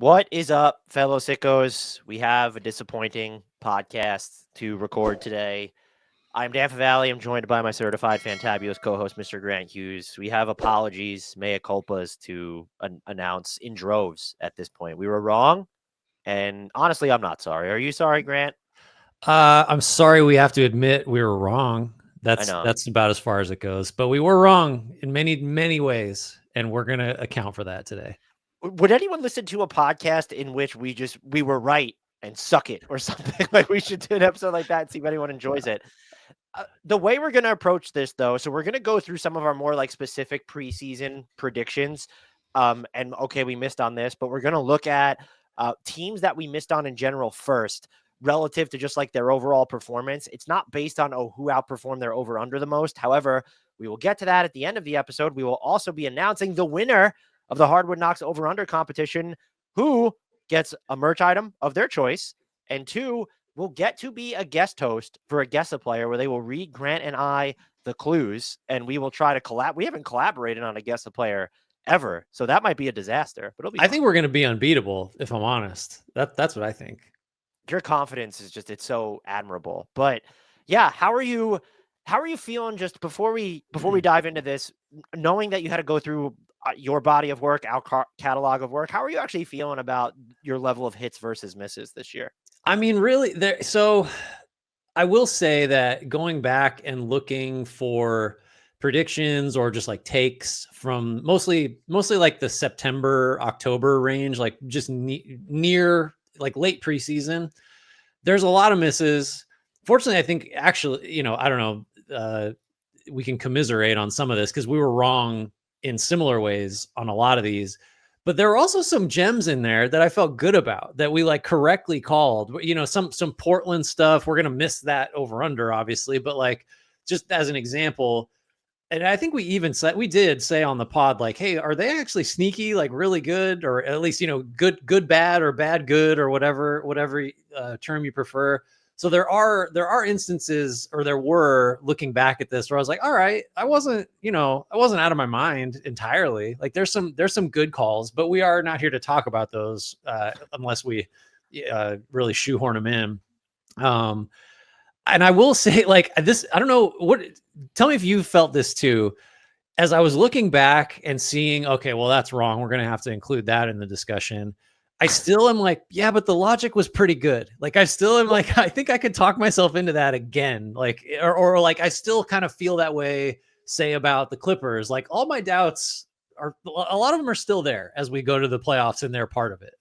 What is up, fellow sickos? We have a disappointing podcast to record today. I'm Dan Favale. I'm joined by my certified fantabulous co-host, Mr. Grant Hughes. We have apologies, mea culpas to announce in droves at this point. We were wrong, and honestly, I'm not sorry. Are you sorry, Grant? I'm sorry we have to admit we were wrong. I That's know. that's about as far as it goes. But we were wrong in many ways, and we're gonna account for that today. Would anyone listen to a podcast in which we were right and suck it or something? Like we should do an episode like that and see if anyone enjoys it. The way we're going to approach this, though, so we're going to go through some of our more like specific preseason predictions. And okay, we missed on this, but we're going to look at teams that we missed on in general first, relative to just like their overall performance. It's not based on who outperformed their over under the most. However, we will get to that at the end of the episode. We will also be announcing the winner of the Hardwood Knocks over under competition, who gets a merch item of their choice, and two, will get to be a guest host for a Guess a Player where they will read Grant and I the clues, and we will try to collab. We haven't collaborated on a Guess a Player ever, so that might be a disaster, but it'll be I fun. think we're gonna be unbeatable, if I'm honest. That's what I think. Your confidence is just, it's so admirable. But yeah, how are you feeling just before we dive into this, knowing that you had to go through your body of work, our catalog of work? How are you actually feeling about your level of hits versus misses this year? I mean, really, there. So I will say that going back and looking for predictions or just like takes from mostly like the September, October range, like just near like late preseason, there's a lot of misses. Fortunately, I think actually, I don't know, we can commiserate on some of this because we were wrong in similar ways on a lot of these. But there were also some gems in there that I felt good about, that we like correctly called. Some Portland stuff. We're gonna miss that over under, obviously, but like just as an example, and I think we did say on the pod, like, hey, are they actually sneaky, like really good, or at least good bad, or bad good, or whatever term you prefer. So there are instances, or there were, looking back at this, where I was like, all right, I wasn't out of my mind entirely. Like there's some good calls, but we are not here to talk about those unless we really shoehorn them in. And I will say, like, this, I don't know what, tell me if you felt this too. As I was looking back and seeing, okay, well, that's wrong, we're going to have to include that in the discussion. I still am like, yeah, but the logic was pretty good. Like, I still am like, I think I could talk myself into that again. Like, or like, I still kind of feel that way, say, about the Clippers. Like, all my doubts are, a lot of them are still there as we go to the playoffs, and they're part of it.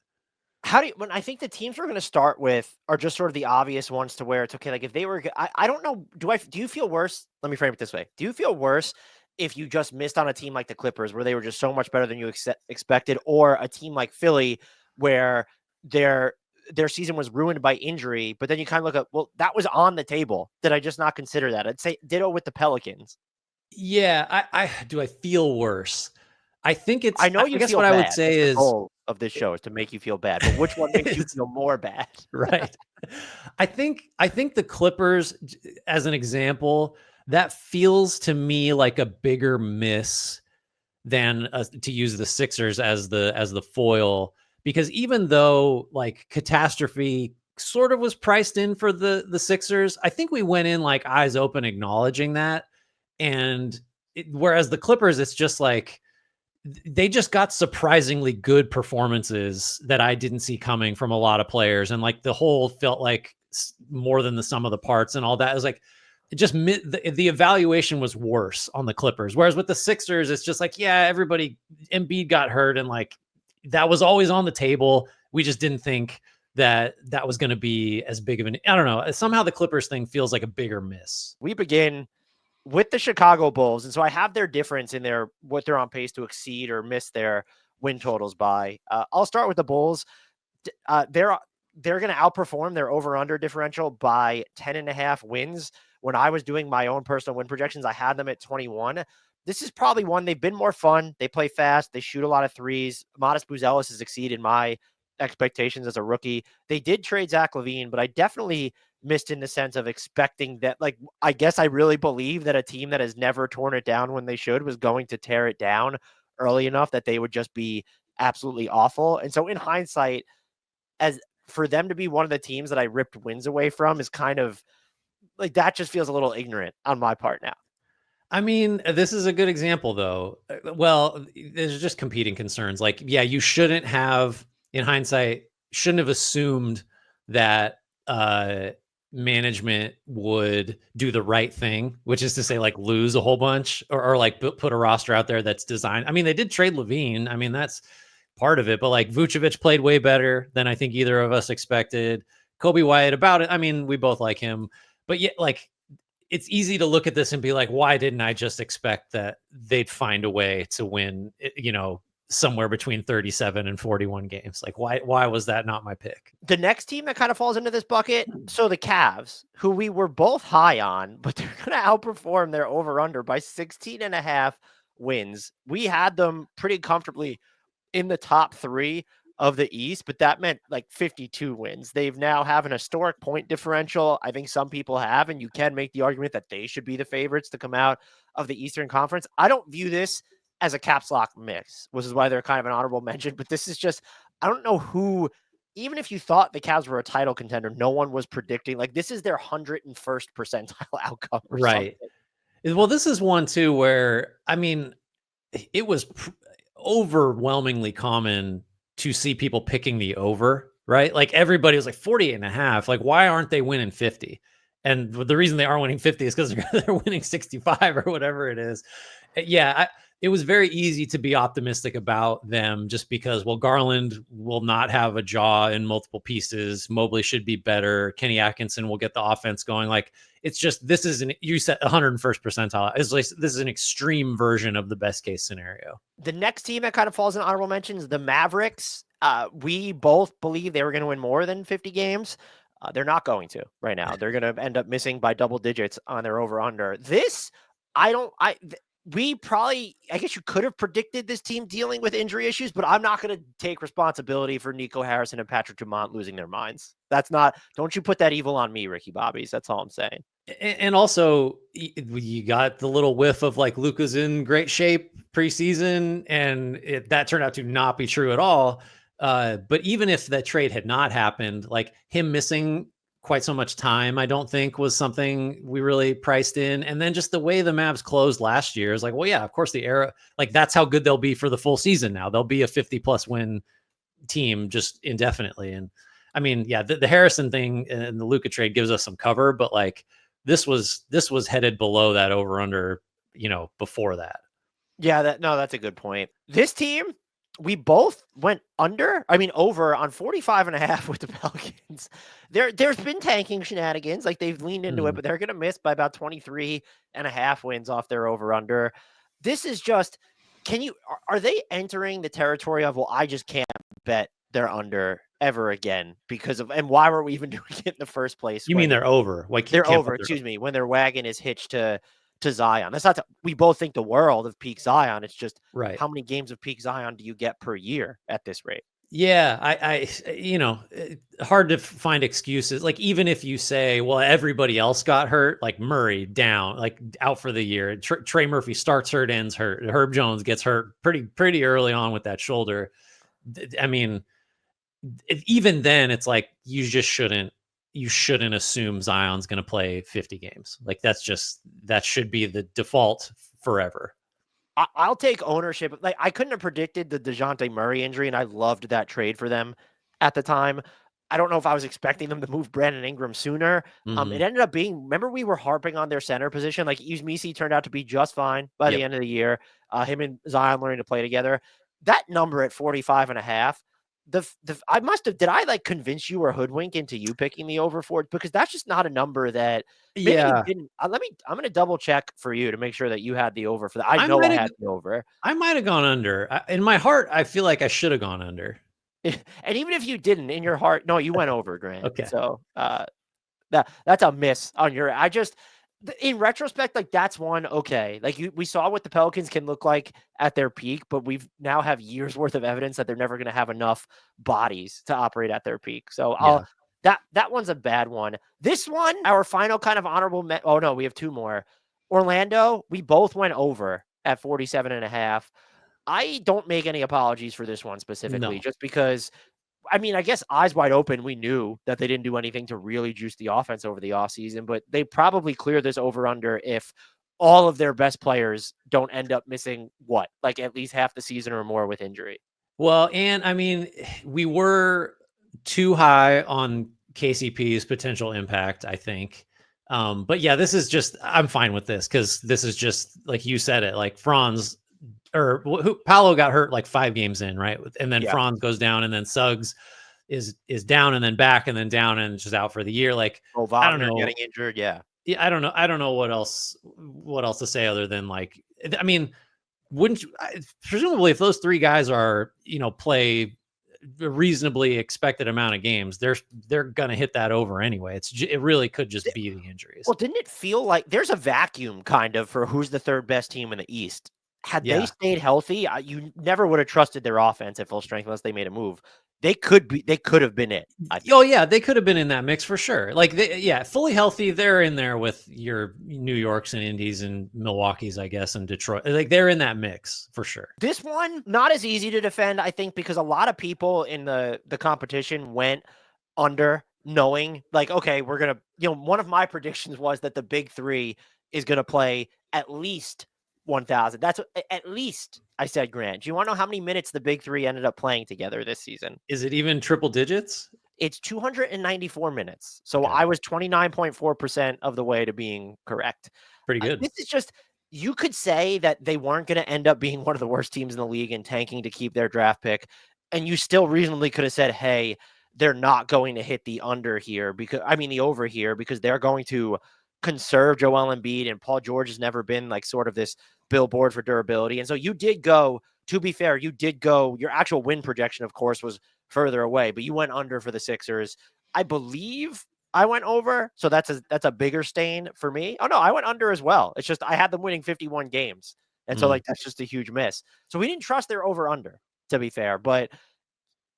When I think the teams we're going to start with are just sort of the obvious ones, to where it's okay. Like if they were, I don't know. Do you feel worse? Let me frame it this way. Do you feel worse if you just missed on a team like the Clippers, where they were just so much better than you expected, or a team like Philly, where their season was ruined by injury, but then you kind of look at, well, that was on the table. Did I just not consider that? I'd say ditto with the Pelicans. Yeah, I do. I feel worse. I think I it's, know you I guess feel what I would bad. That's say the is, goal of this show, is to make you feel bad. But which one makes you feel more bad? right. I think the Clippers, as an example, that feels to me like a bigger miss than to use the Sixers as the foil, because even though like catastrophe sort of was priced in for the Sixers, I think we went in like eyes open, acknowledging that. And whereas the Clippers, it's just like, they just got surprisingly good performances that I didn't see coming from a lot of players. And like the whole felt like more than the sum of the parts, and all that. It was like, it just, the evaluation was worse on the Clippers. Whereas with the Sixers, it's just like, yeah, everybody, Embiid got hurt, and like that was always on the table. We just didn't think that was going to be as big of an, I don't know. Somehow the Clippers thing feels like a bigger miss. We begin with the Chicago Bulls. And so I have their difference in their, what they're on pace to exceed or miss their win totals by. I'll start with the Bulls. They're going to outperform their over-under differential by 10.5 wins. When I was doing my own personal win projections, I had them at 21. This is probably one, they've been more fun. They play fast. They shoot a lot of threes. Modest Buzelis has exceeded my expectations as a rookie. They did trade Zach LaVine, but I definitely missed in the sense of expecting that. Like, I guess I really believe that a team that has never torn it down when they should was going to tear it down early enough that they would just be absolutely awful. And so in hindsight, as for them to be one of the teams that I ripped wins away from is kind of like, that just feels a little ignorant on my part now. I mean, this is a good example, though. Well, there's just competing concerns. Like, yeah, you shouldn't have, in hindsight, shouldn't have assumed that management would do the right thing, which is to say, like, lose a whole bunch or like put a roster out there that's designed. I mean, they did trade Levine. I mean, that's part of it, but like Vucevic played way better than I think either of us expected. Kobe White, about it. I mean, we both like him, but yet, like, it's easy to look at this and be like, why didn't I just expect that they'd find a way to win, somewhere between 37 and 41 games? Like, why was that not my pick? The next team that kind of falls into this bucket, so the Cavs, who we were both high on, but they're going to outperform their over-under by 16.5 wins. We had them pretty comfortably in the top 3 of the East, but that meant like 52 wins. They've now have an historic point differential. I think some people have, and you can make the argument that they should be the favorites to come out of the Eastern Conference. I don't view this as a caps lock mix, which is why they're kind of an honorable mention, but this is just, I don't know who, even if you thought the Cavs were a title contender, no one was predicting, like, this is their 101st percentile outcome. Right. Well, this is one too, where, I mean, it was overwhelmingly common to see people picking the over, right? Like, everybody was like 48.5. Like, why aren't they winning 50? And the reason they are winning 50 is because they're winning 65 or whatever it is. Yeah. It was very easy to be optimistic about them just because, well, Garland will not have a jaw in multiple pieces. Mobley should be better. Kenny Atkinson will get the offense going. Like, it's just, you said 101st percentile. It's like, this is an extreme version of the best case scenario. The next team that kind of falls in honorable mentions, the Mavericks. We both believe they were going to win more than 50 games. They're not going to right now. They're going to end up missing by double digits on their over-under. This, we probably, I guess you could have predicted this team dealing with injury issues, but I'm not going to take responsibility for Nico Harrison and Patrick Dumont losing their minds. That's not, don't you put that evil on me, Ricky Bobbies. That's all I'm saying. And also, you got the little whiff of like Luka's in great shape preseason, and that turned out to not be true at all. But even if that trade had not happened, like, him missing quite so much time, I don't think was something we really priced in. And then just the way the Mavs closed last year is like, well, yeah, of course the era, like, that's how good they'll be for the full season. Now they'll be a 50+ win team just indefinitely. And I mean, yeah, the Harrison thing and the Luka trade gives us some cover, but like, this was headed below that over under, before that. Yeah, that's a good point. This team, we both went over on 45.5 with the Pelicans. There's been tanking shenanigans. Like, they've leaned into it, but they're going to miss by about 23.5 wins off their over under. This is just, are they entering the territory of, well, I just can't bet they're under ever again because of, and why were we even doing it in the first place? You mean they're over? Like, they're over, excuse me, when their wagon is hitched to Zion. That's not, we both think the world of peak Zion. It's just, right, how many games of peak Zion do you get per year at this rate? Yeah, I hard to find excuses. Like, even if you say, well, everybody else got hurt, like Murray down, like out for the year. Trey Murphy starts hurt, ends hurt. Herb Jones gets hurt pretty early on with that shoulder. I mean, even then, it's like, you shouldn't assume Zion's going to play 50 games. Like, that should be the default forever. I'll take ownership. Like, I couldn't have predicted the DeJounte Murray injury, and I loved that trade for them at the time. I don't know if I was expecting them to move Brandon Ingram sooner. It ended up being, remember, we were harping on their center position. Like, Uzmisi turned out to be just fine by the end of the year. Him and Zion learning to play together. That number at 45.5, did I like convince you or hoodwink into you picking the over for it? Because that's just not a number that, I'm going to double check for you to make sure that you had the over for that. I know I had the over. I might've gone under. In my heart, I feel like I should have gone under. And even if you didn't, in your heart, no, you went over, Grant. Okay. So that's a miss on your, in retrospect, like, that's one, okay. Like, we saw what the Pelicans can look like at their peak, but we've now have years worth of evidence that they're never going to have enough bodies to operate at their peak. So that one's a bad one. This one, our final kind of honorable, oh no, we have two more. Orlando, we both went over at 47.5. I don't make any apologies for this one specifically, No. just because, I mean, I guess eyes wide open, we knew that they didn't do anything to really juice the offense over the offseason, but they probably clear this over under if all of their best players don't end up missing like at least half the season or more with injury. Well, and I mean, we were too high on KCP's potential impact, I think. But yeah, this is just, I'm fine with this because this is just like you said it, like Franz Paolo got hurt like 5 games in, right? And then Yeah. Franz goes down, and then Suggs is down and then back and then down and just out for the year. Like, I don't Wagner know. getting injured. Yeah. Yeah, I don't know. I don't know what else to say other than like, I mean, wouldn't you, presumably if those 3 guys are, play a reasonably expected amount of games, they're going to hit that over anyway. It really could just be the injuries. Well, didn't it feel like there's a vacuum kind of for who's the 3rd best team in the East? Had they stayed healthy, you never would have trusted their offense at full strength unless they made a move. They could have been it. Oh yeah, they could have been in that mix for sure. Like fully healthy, they're in there with your New Yorks and Indies and Milwaukee's, I guess, and Detroit. Like they're in that mix for sure. This one not as easy to defend, I think, because a lot of people in the competition went under, knowing like, okay, we're gonna, one of my predictions was that the big 3 is gonna play at least 1,000. That's at least, I said. Grant, do you want to know how many minutes the big 3 ended up playing together this season? Is it even triple digits? It's 294 minutes. So Okay. I was 29.4% of the way to being correct. Pretty good. This is just, you could say that they weren't going to end up being one of the worst teams in the league and tanking to keep their draft pick. And you still reasonably could have said, hey, they're not going to hit the under here the over here, because they're going to conserve Joel Embiid, and Paul George has never been like sort of this billboard for durability. And so you did go, to be fair, your actual win projection, of course, was further away, but you went under for the Sixers. I believe I went over, so that's a bigger stain for me. Oh no, I went under as well. It's just I had them winning 51 games, and so like that's just a huge miss. So we didn't trust their over under, to be fair. But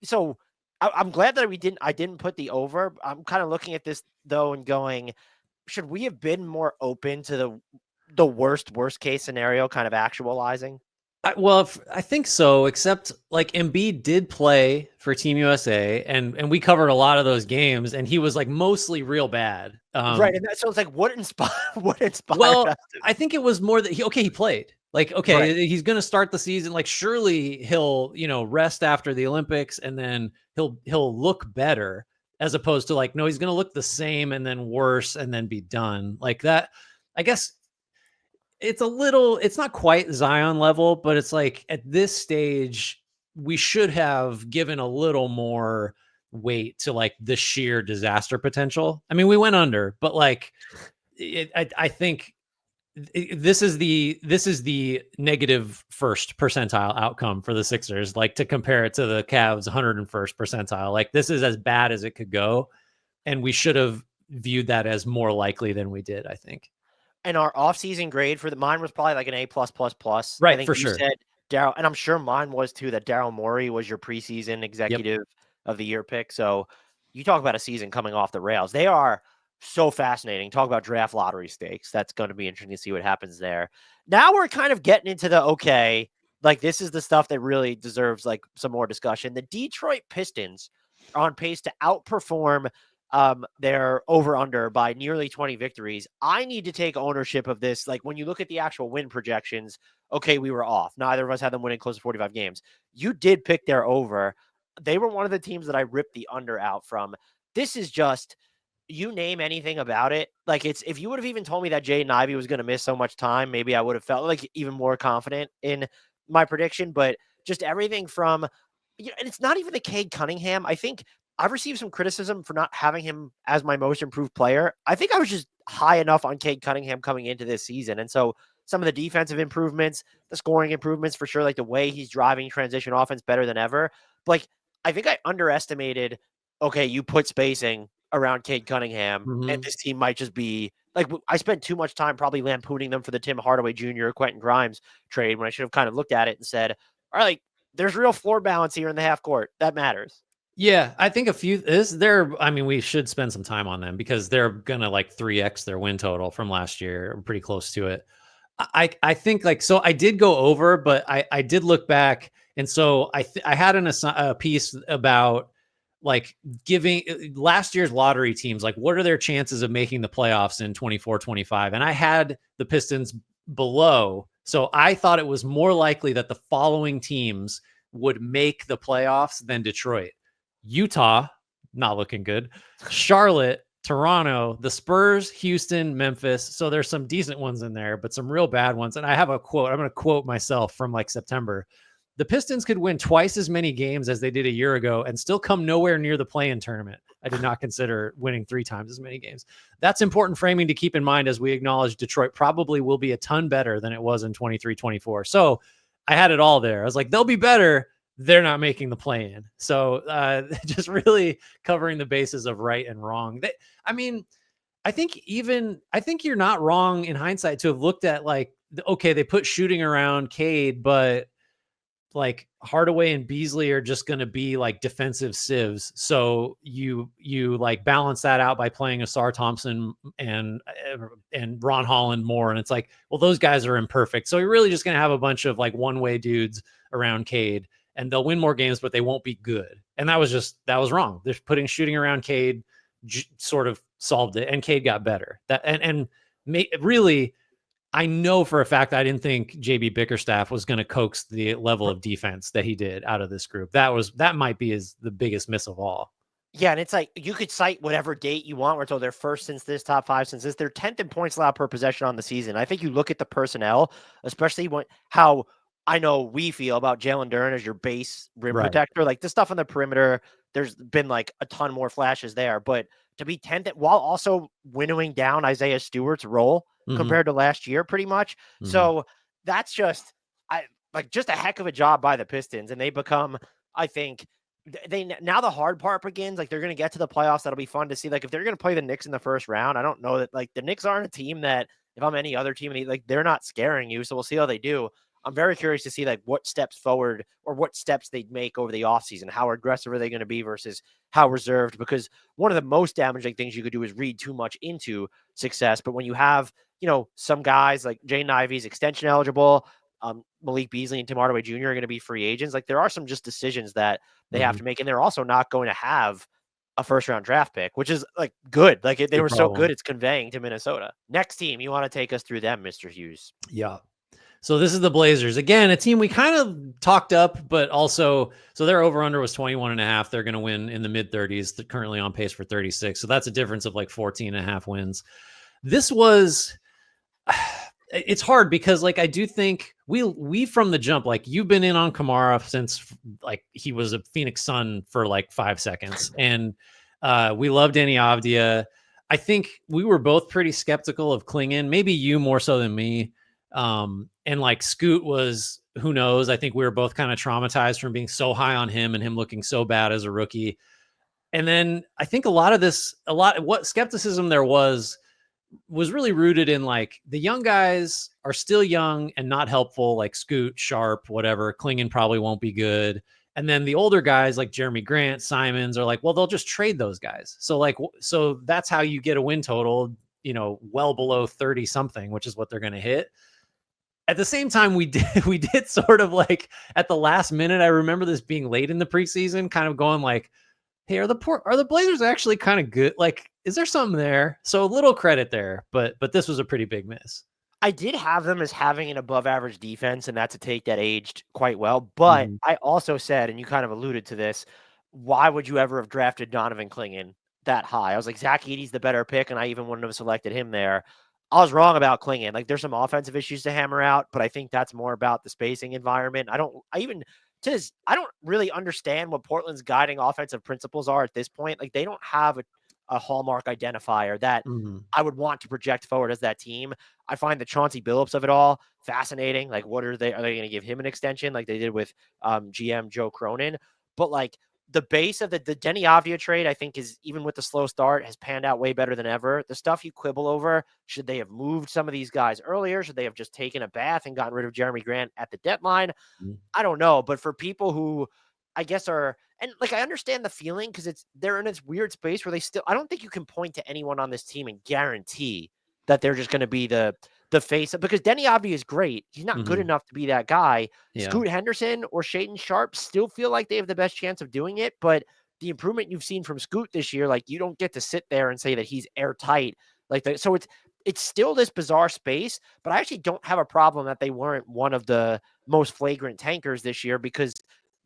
so I'm glad that I didn't put the over. I'm kind of looking at this though and going, should we have been more open to the worst case scenario kind of actualizing? I think so, except like Embiid did play for Team USA, and we covered a lot of those games, and he was like mostly real bad. Right, and so it's like, what inspired Well, us I think it was more that he played. Like, okay, right. He's going to start the season. Like, surely he'll, rest after the Olympics, and then he'll look better, as opposed to like, no, he's going to look the same and then worse and then be done like that. I guess it's not quite Zion level, but it's like at this stage, we should have given a little more weight to like the sheer disaster potential. I mean, we went under, but like, I think this is the negative first percentile outcome for the Sixers, like to compare it to the Cavs 101st percentile. Like this is as bad as it could go. And we should have viewed that as more likely than we did, I think. And our offseason grade for mine was probably like an A+++. Right, I think for you sure. said Daryl, and I'm sure mine was too, that Daryl Morey was your preseason executive of the year pick. So you talk about a season coming off the rails. They are so fascinating. Talk about draft lottery stakes. That's going to be interesting to see what happens there. Now we're kind of getting into like this is the stuff that really deserves like some more discussion. The Detroit Pistons are on pace to outperform their over-under by nearly 20 victories. I need to take ownership of this. Like when you look at the actual win projections, okay, we were off. Neither of us had them winning close to 45 games. You did pick their over. They were one of the teams that I ripped the under out from. This is just, you name anything about it. Like if you would have even told me that Jaden Ivey was going to miss so much time, maybe I would have felt like even more confident in my prediction. But just everything from, and it's not even the Cade Cunningham. I think I've received some criticism for not having him as my most improved player. I think I was just high enough on Cade Cunningham coming into this season. And so some of the defensive improvements, the scoring improvements for sure, like the way he's driving transition offense better than ever. But like, I think I underestimated, okay, you put spacing around Cade Cunningham, and this team might just be like, I spent too much time probably lampooning them for the Tim Hardaway Jr., Quentin Grimes trade when I should have kind of looked at it and said, all right, there's real floor balance here in the half court. That matters. Yeah, I think we should spend some time on them because they're going to like 3x their win total from last year, pretty close to it. I think like, so I did go over, but I did look back. And so I had a piece about like giving last year's lottery teams, like what are their chances of making the playoffs in 24-25? And I had the Pistons below. So I thought it was more likely that the following teams would make the playoffs than Detroit. Utah, not looking good. Charlotte, Toronto, the Spurs, Houston, Memphis. So there's some decent ones in there, but some real bad ones. And I have a quote. I'm going to quote myself from like September. The Pistons could win twice as many games as they did a year ago and still come nowhere near the play-in tournament. I did not consider winning 3 times as many games. That's important framing to keep in mind as we acknowledge Detroit probably will be a ton better than it was in 23-24. So I had it all there. I was like, they'll be better. They're not making the play-in. So just really covering the bases of right and wrong. I mean, I think you're not wrong in hindsight to have looked at like, okay, they put shooting around Cade, but like Hardaway and Beasley are just going to be like defensive sieves. So you like balance that out by playing Asar Thompson and Ron Holland more. And it's like, well, those guys are imperfect. So you're really just going to have a bunch of like one-way dudes around Cade, and they'll win more games, but they won't be good. And that was wrong. They're putting shooting around Cade sort of solved it, and Cade got better. Really, I know for a fact I didn't think JB Bickerstaff was going to coax the level of defense that he did out of this group. That might be the biggest miss of all. Yeah, and it's like you could cite whatever date you want. We're told they're first since this, top 5 since this. They're 10th in points allowed per possession on the season. I think you look at the personnel, especially how I know we feel about Jalen Duren as your base rim protector. Like the stuff on the perimeter, there's been like a ton more flashes there. But to be 10th while also winnowing down Isaiah Stewart's role compared to last year, pretty much. So that's just a heck of a job by the Pistons. And they become, I think, now the hard part begins. Like they're going to get to the playoffs. That'll be fun to see. Like if they're going to play the Knicks in the first round, I don't know that like the Knicks aren't a team that if I'm any other team, like they're not scaring you. So we'll see how they do. I'm very curious to see like what steps forward or what steps they'd make over the offseason. How aggressive are they going to be versus how reserved? Because one of the most damaging things you could do is read too much into success. But when you have, some guys like Jaden Ivey's extension eligible, Malik Beasley and Tim Hardaway Jr. are going to be free agents. Like there are some just decisions that they have to make. And they're also not going to have a first round draft pick, which is like good. Like they were so good. It's conveying to Minnesota. Next team, you want to take us through them, Mr. Hughes? Yeah. So this is the Blazers. Again, a team we kind of talked up, but also, so their over-under was 21.5. They're going to win in the mid-30s. They're currently on pace for 36. So that's a difference of like 14.5 wins. This was, it's hard because like I do think we from the jump, like you've been in on Kamara since like he was a Phoenix Sun for like 5 seconds. And we loved Danny Avdia. I think we were both pretty skeptical of Klingon, maybe you more so than me. And like Scoot was, who knows? I think we were both kind of traumatized from being so high on him and him looking so bad as a rookie. And then I think what skepticism there was really rooted in like the young guys are still young and not helpful, like Scoot, Sharp, whatever. Klingon probably won't be good. And then the older guys like Jeremy Grant, Simons are like, well, they'll just trade those guys. So that's how you get a win total, well below 30 something, which is what they're going to hit. At the same time, we did sort of like at the last minute. I remember this being late in the preseason, kind of going like, "Hey, are the Blazers actually kind of good? Like, is there something there?" So a little credit there, but this was a pretty big miss. I did have them as having an above average defense, and that's a take that aged quite well. But I also said, and you kind of alluded to this, why would you ever have drafted Donovan Klingon that high? I was like, Zach Edey's the better pick, and I even wouldn't have selected him there. I was wrong about Klingon. Like there's some offensive issues to hammer out, but I think that's more about the spacing environment. I don't really understand what Portland's guiding offensive principles are at this point. Like they don't have a hallmark identifier that I would want to project forward as that team. I find the Chauncey Billups of it all fascinating. Like are they going to give him an extension like they did with GM Joe Cronin? But like the base of the Denny Avdia trade, I think is, even with the slow start, has panned out way better than ever. The stuff you quibble over, should they have moved some of these guys earlier? Should they have just taken a bath and gotten rid of Jeremy Grant at the deadline? I don't know. But for people who I guess are, and like, I understand the feeling because they're in this weird space where I don't think you can point to anyone on this team and guarantee that they're just going to be the the face of, because Denny Avdija is great. He's not good Mhm. enough to be that guy. Yeah. Scoot Henderson or Shaedon Sharp still feel like they have the best chance of doing it, but the improvement you've seen from Scoot this year, like you don't get to sit there and say that he's airtight. Like that. So it's still this bizarre space, but I actually don't have a problem that they weren't one of the most flagrant tankers this year, because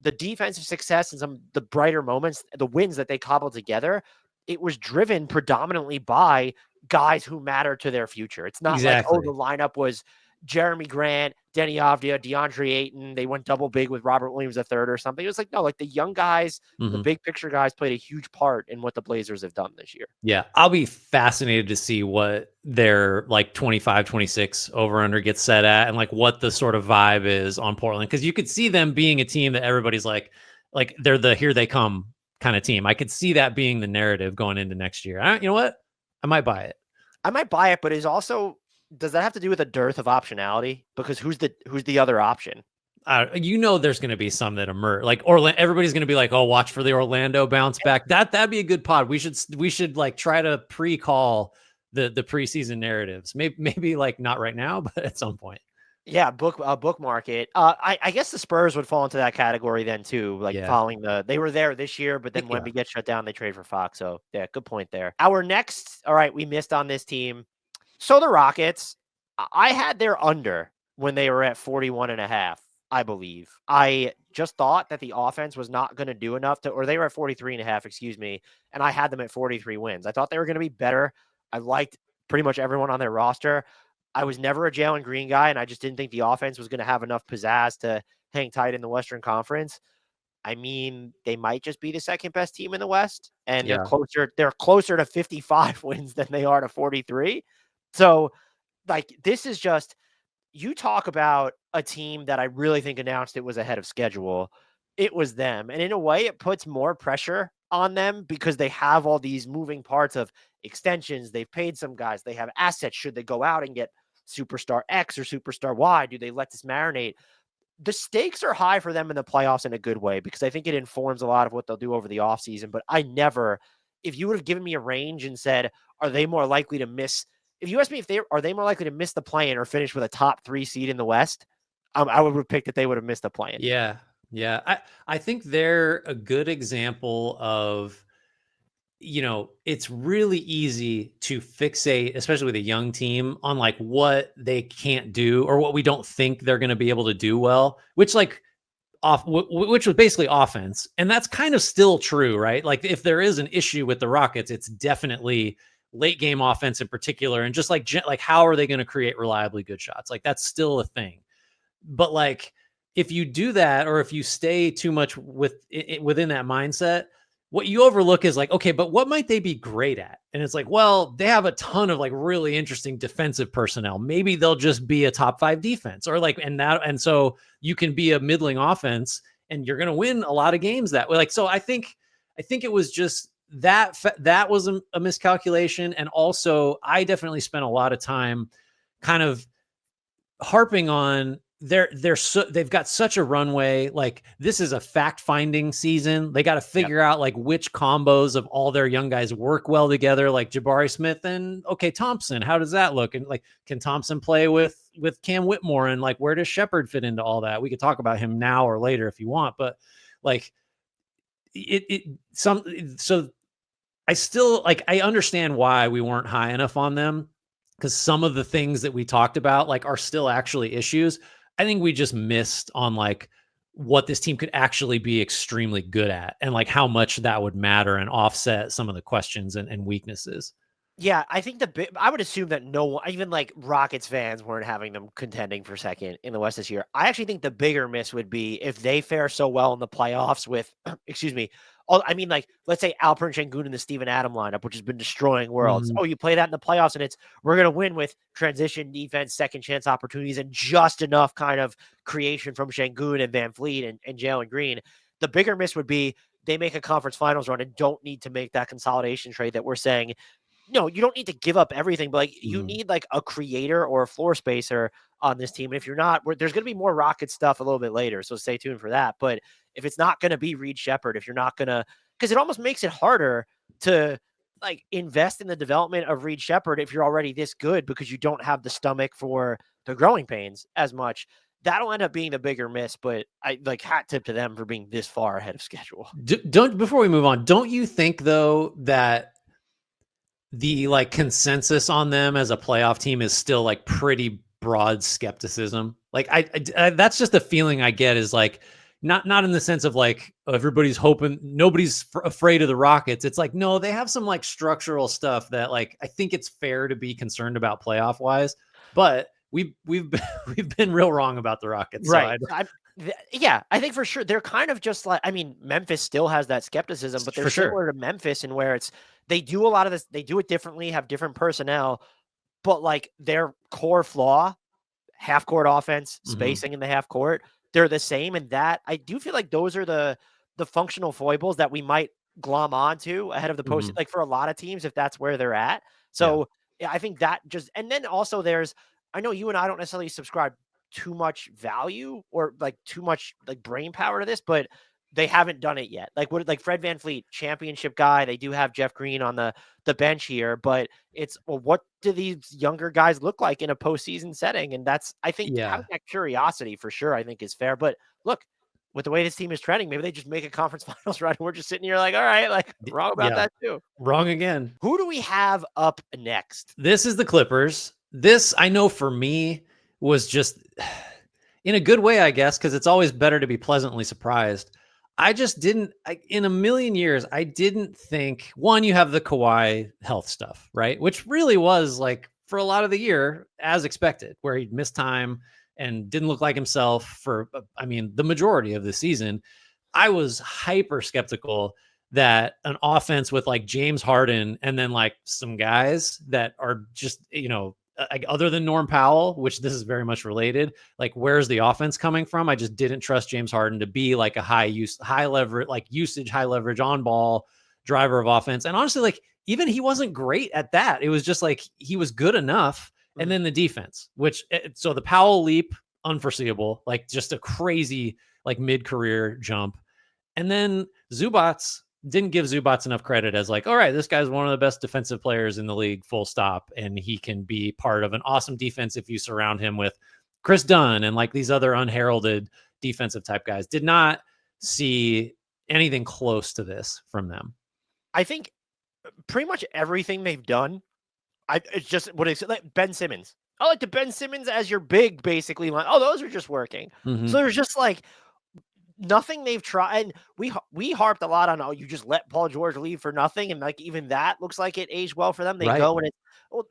the defensive success and some of the brighter moments, the wins that they cobbled together, it was driven predominantly by guys who matter to their future. It's not like, oh, Exactly. the lineup was Jeremy Grant, Denny Avdija, DeAndre Ayton. They went double big with Robert Williams III or something. It was like, no, like the young guys, the Mhm. big picture guys played a huge part in what the Blazers have done this year. Yeah, I'll be fascinated to see what their like 25, 26 over under gets set at, and like what the sort of vibe is on Portland. Cause you could see them being a team that everybody's like they're the here they come kind of team. I could see that being the narrative going into next year. You know what? I might buy it. I might buy it, but is also, does that have to do with a dearth of optionality? Because who's the other option? There's going to be some that emerge. Like Orlando, everybody's going to be like, "Oh, watch for the Orlando bounce back." That'd be a good pod. We should like try to pre-call the preseason narratives. Maybe like not right now, but at some point. Yeah, bookmark it. I guess the Spurs would fall into that category then too. Like following they were there this year, but then when we get shut down, they trade for Fox. So yeah, good point there. Our next, all right, we missed on this team. So the Rockets, I had their under when they were at 41.5. I believe. I just thought that the offense was not going to do enough or they were at 43.5, excuse me. And I had them at 43 wins. I thought they were going to be better. I liked pretty much everyone on their roster. I was never a Jalen Green guy, and I just didn't think the offense was going to have enough pizzazz to hang tight in the Western Conference. I mean, they might just be the second best team in the West, and they're closer to 55 wins than they are to 43. So, like, this is just, you talk about a team that I really think announced it was ahead of schedule. It was them. And in a way, it puts more pressure on them because they have all these moving parts of extensions. They've paid some guys. They have assets. Should they go out and get superstar X or superstar Y? Do they let this marinate? The stakes are high for them in the playoffs in a good way, because I think it informs a lot of what they'll do over the offseason. But if you would have given me a range and said, are they more likely to miss? If you asked me are they more likely to miss the play-in or finish with a top 3 seed in the West, I would have picked that they would have missed the play-in. Yeah. Yeah. I think they're a good example of, it's really easy to fixate, especially with a young team, on like what they can't do or what we don't think they're going to be able to do well, which which was basically offense. And that's kind of still true, right? Like if there is an issue with the Rockets, it's definitely late game offense in particular. And just like how are they going to create reliably good shots? Like that's still a thing. But like, if you do that, or if you stay too much within that mindset, what you overlook is like, okay, but what might they be great at? And it's like, well, they have a ton of like really interesting defensive personnel. Maybe they'll just be a top 5 defense, or like, and so you can be a middling offense and you're going to win a lot of games that way. Like, so I think it was just that was a miscalculation. And also I definitely spent a lot of time kind of harping on they've got such a runway. Like this is a fact-finding season. They got to figure out like which combos of all their young guys work well together, like Jabari Smith and Thompson. How does that look? And like, can Thompson play with Cam Whitmore? And like, where does Sheppard fit into all that? We could talk about him now or later if you want, but like so I still like, I understand why we weren't high enough on them, because some of the things that we talked about like are still actually issues. I think we just missed on like what this team could actually be extremely good at, and like how much that would matter and offset some of the questions and weaknesses. Yeah, I think I would assume that no one, even like Rockets fans, weren't having them contending for second in the West this year. I actually think the bigger miss would be if they fare so well in the playoffs with, excuse me, like let's say Alperen Şengün and the Steven Adams lineup, which has been destroying worlds. Mm-hmm. Oh, you play that in the playoffs, and we're gonna win with transition defense, second chance opportunities, and just enough kind of creation from Şengün and Van Vliet and Jalen Green. The bigger miss would be they make a conference finals run and don't need to make that consolidation trade that we're saying. No, you don't need to give up everything, but like you need like a creator or a floor spacer on this team. And if you're not, there's going to be more Rocket stuff a little bit later, so stay tuned for that. But if it's not going to be Reed Sheppard, if you're not going to, because it almost makes it harder to like invest in the development of Reed Sheppard if you're already this good because you don't have the stomach for the growing pains as much. That'll end up being the bigger miss, but I like hat tip to them for being this far ahead of schedule. Don't before we move on, don't you think though that the like consensus on them as a playoff team is still like pretty broad skepticism? Like I that's just the feeling I get is like not in the sense of like everybody's hoping, nobody's afraid of the Rockets. It's like, no, they have some like structural stuff that like I think it's fair to be concerned about playoff wise, but we've been real wrong about the Rockets. Right. Yeah, I think for sure they're kind of just like, I mean, Memphis still has that skepticism, but they're similar to Memphis in where it's they do a lot of this, they do it differently, have different personnel, but like their core flaw, half court offense, spacing in the half court, they're the same. And that I do feel like those are the functional foibles that we might glom onto ahead of the post, like for a lot of teams, if that's where they're at. So yeah, I think that just, and then also there's, I know you and I don't necessarily subscribe too much value or like too much like brain power to this, but they haven't done it yet. Like what, like Fred VanVleet, championship guy. They do have Jeff Green on the bench here, but it's, well, what do these younger guys look like in a postseason setting? And that's, I think having that curiosity for sure, I think is fair. But look, with the way this team is trending, maybe they just make a conference finals run. We're just sitting here like, all right, like wrong about that too. Wrong again. Who do we have up next? This is the Clippers. This, I know for me, was just in a good way, I guess, because it's always better to be pleasantly surprised. I just didn't, in a million years, I didn't think, one, you have the Kawhi health stuff, right? Which really was like for a lot of the year, as expected, where he'd missed time and didn't look like himself for, I mean, the majority of the season. I was hyper skeptical that an offense with like James Harden and then like some guys that are just, you know, other than Norm Powell, which this is very much related, like where's the offense coming from? I just didn't trust James Harden to be like a high leverage, like usage, high leverage on ball driver of offense. And honestly, like even he wasn't great at that. It was just like he was good enough. And then the defense, which so the Powell leap, unforeseeable, like just a crazy like mid-career jump. And then Zubats, didn't give Zubats enough credit as like, all right, this guy's one of the best defensive players in the league, full stop. And he can be part of an awesome defense if you surround him with Chris Dunn and like these other unheralded defensive type guys. Did not see anything close to this from them. I think pretty much everything they've done, it's just what it's like Ben Simmons. I like the Ben Simmons as your big, basically. Like, oh, those are just working. So there's just like nothing they've tried. And we harped a lot on, oh, you just let Paul George leave for nothing. And like, even that looks like it aged well for them. They go and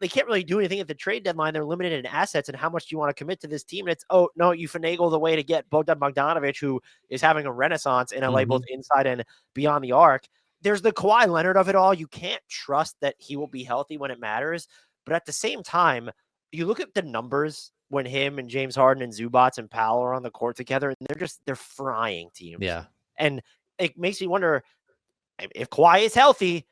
they can't really do anything at the trade deadline. They're limited in assets and how much do you want to commit to this team? And it's, oh no, you finagle the way to get Bogdan Bogdanovic, who is having a renaissance in LA, both inside and beyond the arc. There's the Kawhi Leonard of it all. You can't trust that he will be healthy when it matters. But at the same time, you look at the numbers when him and James Harden and Zubats and Powell are on the court together, and they're frying teams. Yeah. And it makes me wonder if Kawhi is healthy,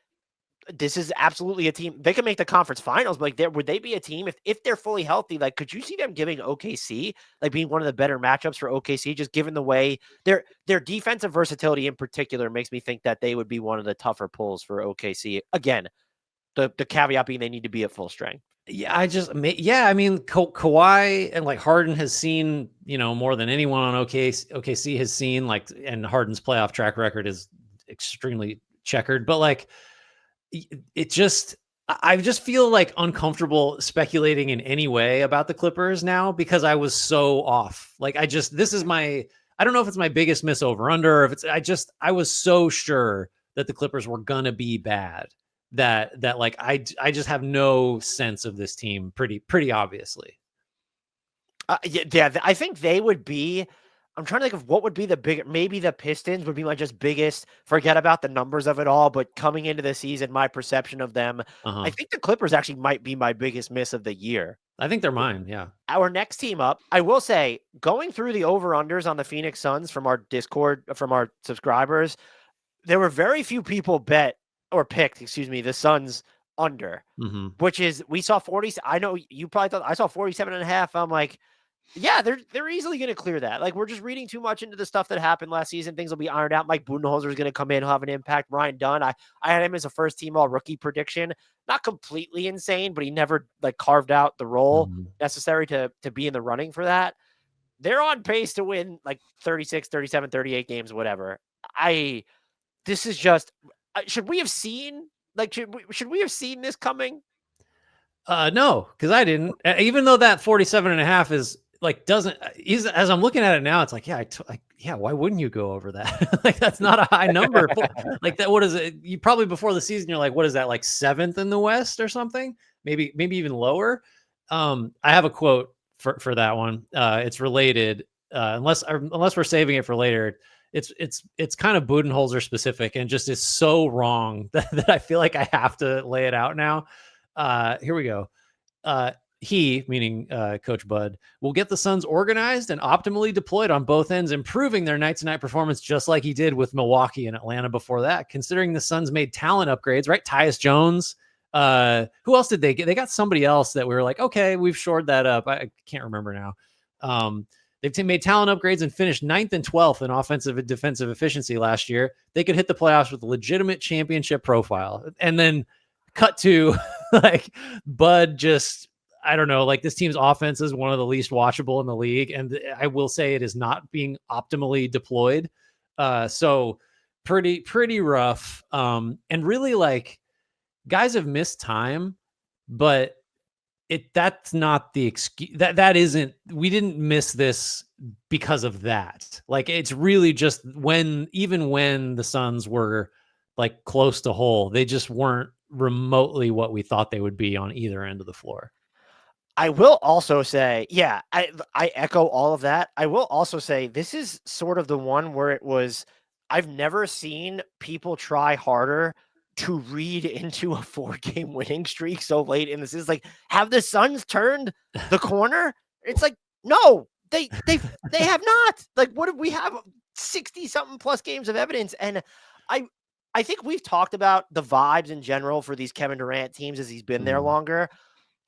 this is absolutely a team. They can make the conference finals, but like would they be a team if they're fully healthy? Like, could you see them giving OKC, like being one of the better matchups for OKC, just given the way their defensive versatility in particular makes me think that they would be one of the tougher pulls for OKC. Again, the caveat being they need to be at full strength. Yeah, I mean, Kawhi and like Harden has seen, you know, more than anyone on OKC has seen, like, and Harden's playoff track record is extremely checkered, but like I just feel like uncomfortable speculating in any way about the Clippers now because I was so off. Like I don't know if it's my biggest miss over under, or if it's, I was so sure that the Clippers were going to be bad. That like I just have no sense of this team pretty obviously. Yeah, I think they would be. I'm trying to think of what would be the bigger. Maybe the Pistons would be my just biggest. Forget about the numbers of it all, but coming into the season, my perception of them, I think the Clippers actually might be my biggest miss of the year. I think they're mine. Yeah. Our next team up, I will say, going through the over-unders on the Phoenix Suns from our Discord, from our subscribers, there were very few people picked the Suns under, which is, we saw 40. I know you probably thought I saw 47.5. I'm like, Yeah, they're easily going to clear that. Like, we're just reading too much into the stuff that happened last season. Things will be ironed out. Mike Budenholzer is going to come in, he'll have an impact. Ryan Dunn, I had him as a first team all rookie prediction. Not completely insane, but he never like carved out the role necessary to be in the running for that. They're on pace to win like 36, 37, 38 games, whatever. This is just, should we have seen, like, should we have seen this coming? No, because I didn't. Even though that 47.5 is like doesn't. As I'm looking at it now, it's like yeah. Why wouldn't you go over that? Like that's not a high number. Like that. What is it? You probably before the season, you're like, what is that? Like 7th in the West or something? Maybe even lower. I have a quote for that one. It's related. Unless we're saving it for later. It's kind of Budenholzer specific and just is so wrong that I feel like I have to lay it out now. Here we go. He, meaning Coach Bud, will get the Suns organized and optimally deployed on both ends, improving their night-to-night performance just like he did with Milwaukee and Atlanta before that. Considering the Suns made talent upgrades, right? Tyus Jones. Who else did they get? They got somebody else that we were like, okay, we've shored that up. I can't remember now. They've made talent upgrades and finished 9th and 12th in offensive and defensive efficiency last year. They could hit the playoffs with a legitimate championship profile. And then cut to like Bud just, I don't know, like this team's offense is one of the least watchable in the league. And I will say it is not being optimally deployed. So pretty rough. And really like guys have missed time, but that's not the excuse. That isn't, we didn't miss this because of that. Like it's really just even when the Suns were like close to whole, they just weren't remotely what we thought they would be on either end of the floor. I will also say, yeah, I echo all of that. I will also say this is sort of the one where I've never seen people try harder to read into a 4-game winning streak so late in this. Is like, have the Suns turned the corner? It's like, no, they have not. Like, what if we have 60 something plus games of evidence? And I think we've talked about the vibes in general for these Kevin Durant teams as he's been there longer.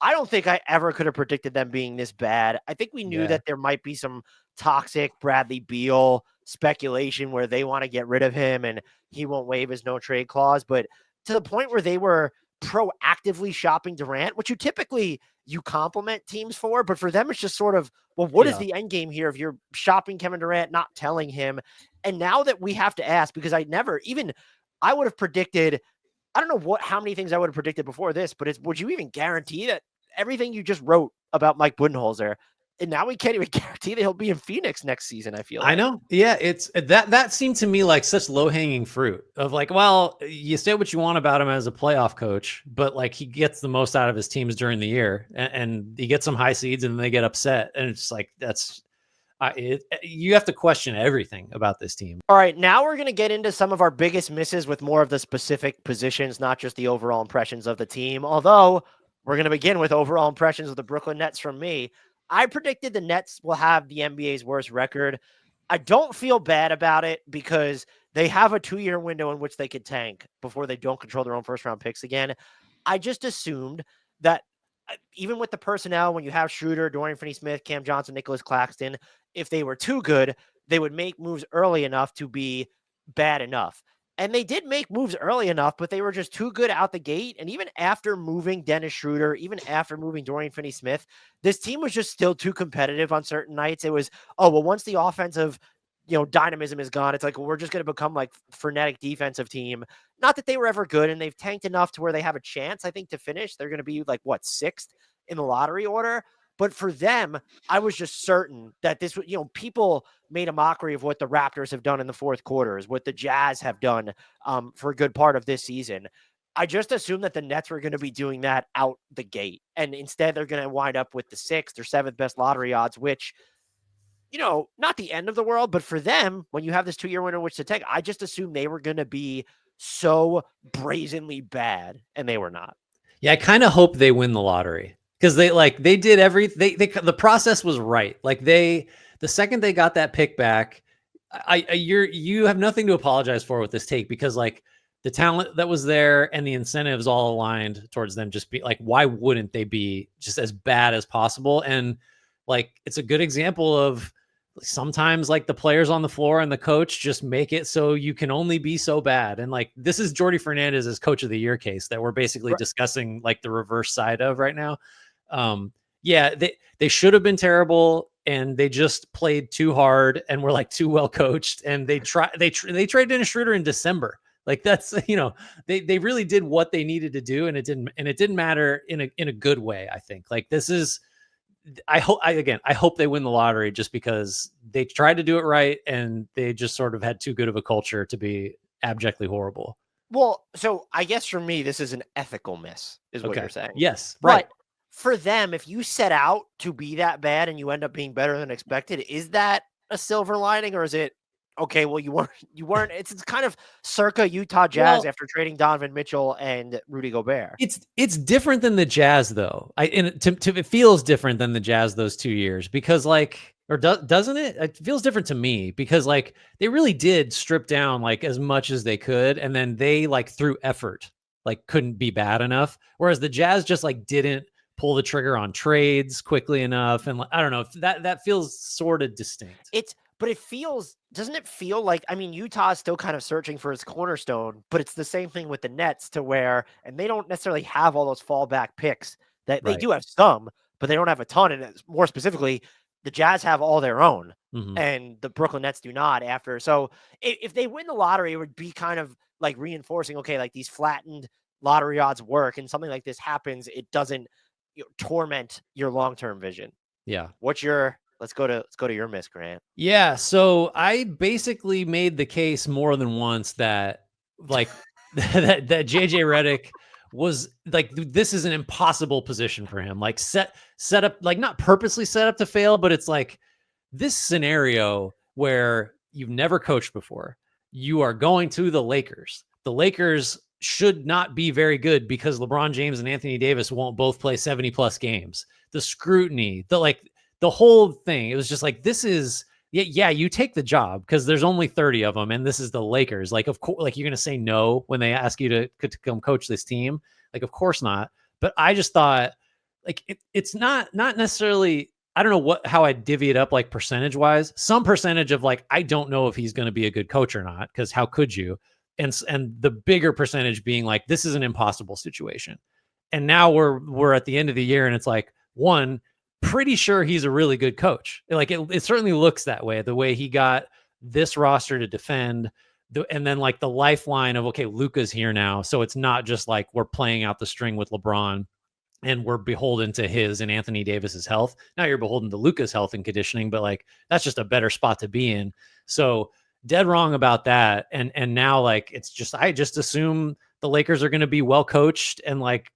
I don't think I ever could have predicted them being this bad. I think we knew that there might be some toxic Bradley Beal speculation where they want to get rid of him and he won't waive his no trade clause. But to the point where they were proactively shopping Durant, which you compliment teams for, but for them, it's just sort of, well, what is the end game here if you're shopping Kevin Durant, not telling him? And now that we have to ask, because I would have predicted, I don't know how many things I would have predicted before this, but would you even guarantee that everything you just wrote about Mike Budenholzer, and now we can't even guarantee that he'll be in Phoenix next season, I feel like. I know. Yeah, it's that seemed to me like such low-hanging fruit of like, well, you say what you want about him as a playoff coach, but like he gets the most out of his teams during the year and he gets some high seeds and they get upset. And it's like, you have to question everything about this team. All right, now we're going to get into some of our biggest misses with more of the specific positions, not just the overall impressions of the team. Although we're going to begin with overall impressions of the Brooklyn Nets from me. I predicted the Nets will have the NBA's worst record. I don't feel bad about it because they have a 2-year window in which they could tank before they don't control their own first-round picks again. I just assumed that even with the personnel, when you have Schroeder, Dorian Finney-Smith, Cam Johnson, Nicholas Claxton, if they were too good, they would make moves early enough to be bad enough. And they did make moves early enough, but they were just too good out the gate. And even after moving Dennis Schroeder, even after moving Dorian Finney-Smith, this team was just still too competitive on certain nights. It was, once the offensive, dynamism is gone, it's like, well, we're just going to become like frenetic defensive team. Not that they were ever good, and they've tanked enough to where they have a chance, I think, to finish. They're going to be like, 6th in the lottery order. But for them, I was just certain that this would, people made a mockery of what the Raptors have done in the fourth quarters, what the Jazz have done for a good part of this season. I just assumed that the Nets were going to be doing that out the gate. And instead, they're going to wind up with the 6th or 7th best lottery odds, which, not the end of the world. But for them, when you have this 2-year window in which to take, I just assumed they were going to be so brazenly bad, and they were not. Yeah, I kind of hope they win the lottery. Because they did everything. The process was right. Like the second they got that pick back, you have nothing to apologize for with this take, because like the talent that was there and the incentives all aligned towards them. Just be like, why wouldn't they be just as bad as possible? And like it's a good example of sometimes like the players on the floor and the coach just make it so you can only be so bad. And like, this is Jordy Fernandez's coach of the year case that we're basically discussing like the reverse side of right now. Yeah, they should have been terrible and they just played too hard and were like too well coached. And they traded in a Schroeder in December. Like that's, they really did what they needed to do. And it didn't matter in a good way. I think like this is, I hope they win the lottery just because they tried to do it right and they just sort of had too good of a culture to be abjectly horrible. Well, so I guess for me, this is an ethical miss, is what you're saying. Yes, right. But for them, if you set out to be that bad and you end up being better than expected, is that a silver lining or is it okay? Well, you weren't. It's kind of circa Utah Jazz after trading Donovan Mitchell and Rudy Gobert. It's different than the Jazz though. It feels different than the Jazz those 2 years because doesn't it? It feels different to me because like they really did strip down like as much as they could, and then they like through effort like couldn't be bad enough. Whereas the Jazz just like didn't pull the trigger on trades quickly enough, and I don't know if that feels sort of distinct. But it feels, doesn't it feel like, I mean, Utah is still kind of searching for its cornerstone, but it's the same thing with the Nets to where, and they don't necessarily have all those fallback picks that they do have some, but they don't have a ton. And more specifically, the Jazz have all their own and the Brooklyn Nets do not after. So if they win the lottery, it would be kind of like reinforcing, okay, like these flattened lottery odds work and something like this happens. It doesn't torment your long-term vision. Yeah. Let's go to your miss, Grant. Yeah. So I basically made the case more than once that like that JJ Redick was like, this is an impossible position for him. Like set up, like not purposely set up to fail, but it's like this scenario where you've never coached before. You are going to the Lakers. The Lakers should not be very good because LeBron James and Anthony Davis won't both play 70 plus games. The scrutiny, the whole thing, it was just like, this is, yeah, you take the job because there's only 30 of them. And this is the Lakers. Like, of course, like you're going to say no when they ask you to come coach this team. Like, of course not. But I just thought like, it's not necessarily, I don't know how I divvy it up, like percentage wise, some percentage of like, I don't know if he's going to be a good coach or not. Cause how could you? And the bigger percentage being like, this is an impossible situation. And now we're at the end of the year and it's like, one, pretty sure he's a really good coach. Like it certainly looks that way, the way he got this roster to defend and then like the lifeline of, okay, Luka's here now. So it's not just like we're playing out the string with LeBron and we're beholden to his and Anthony Davis's health. Now you're beholden to Luka's health and conditioning, but like, that's just a better spot to be in. So dead wrong about that. And now like, it's just, I just assume the Lakers are going to be well coached and like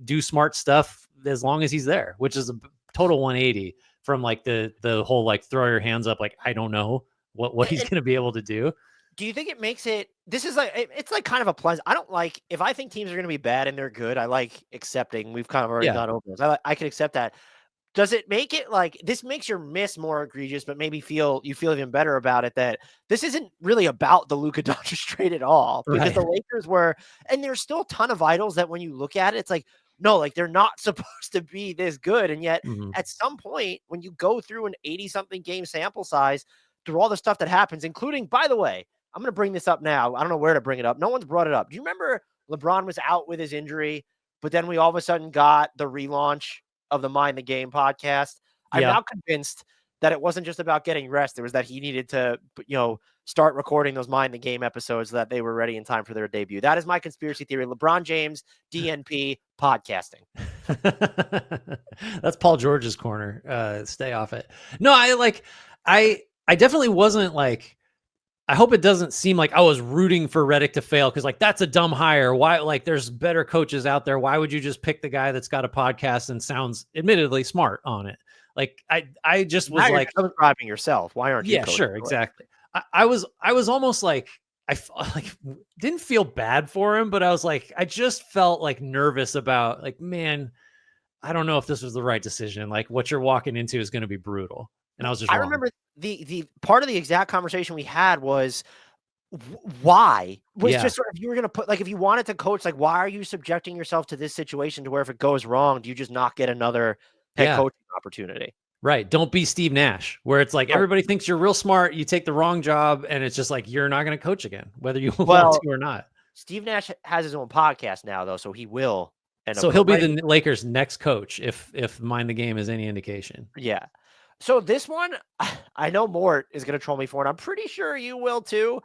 do smart stuff as long as he's there, which is a total 180 from like the whole like throw your hands up, like I don't know what he's going to be able to do. Do you think it makes it, this is like, it's like kind of a pleasant, I don't like, if I think teams are going to be bad and they're good, I like accepting, we've kind of already gone over this. I can accept that. Does it make it like, this makes your miss more egregious, but maybe you feel even better about it that this isn't really about the Luka Doncic trade at all, because the Lakers were, and there's still a ton of idols that when you look at it, it's like, no, like they're not supposed to be this good. And yet at some point when you go through an 80-something game sample size through all the stuff that happens, including, by the way, I'm going to bring this up now. I don't know where to bring it up. No one's brought it up. Do you remember LeBron was out with his injury, but then we all of a sudden got the relaunch of the Mind the Game podcast? I'm now convinced that it wasn't just about getting rest. It was that he needed to, start recording those Mind the Game episodes so that they were ready in time for their debut. That is my conspiracy theory. LeBron James, DNP, podcasting. That's Paul George's corner. Stay off it. No, I definitely wasn't like, I hope it doesn't seem like I was rooting for Redick to fail because like that's a dumb hire. Why? Like there's better coaches out there. Why would you just pick the guy that's got a podcast and sounds admittedly smart on it? Like I just was like describing yourself. Why aren't you? Yeah, sure, exactly. I was almost like didn't feel bad for him, but I was like I just felt like nervous about like, man, I don't know if this was the right decision. Like what you're walking into is going to be brutal. And I was just wrong. Remember the part of the exact conversation we had was why was just sort of, you were going to put, like, if you wanted to coach, like, why are you subjecting yourself to this situation to where if it goes wrong, do you just not get another head coaching opportunity? Right. Don't be Steve Nash, where it's like everybody thinks you're real smart. You take the wrong job, and it's just like you're not going to coach again, whether you want to or not. Steve Nash has his own podcast now, though, so he will. So he'll be the Lakers' next coach if Mind the Game is any indication. Yeah. So this one, I know Mort is going to troll me for it. I'm pretty sure you will too.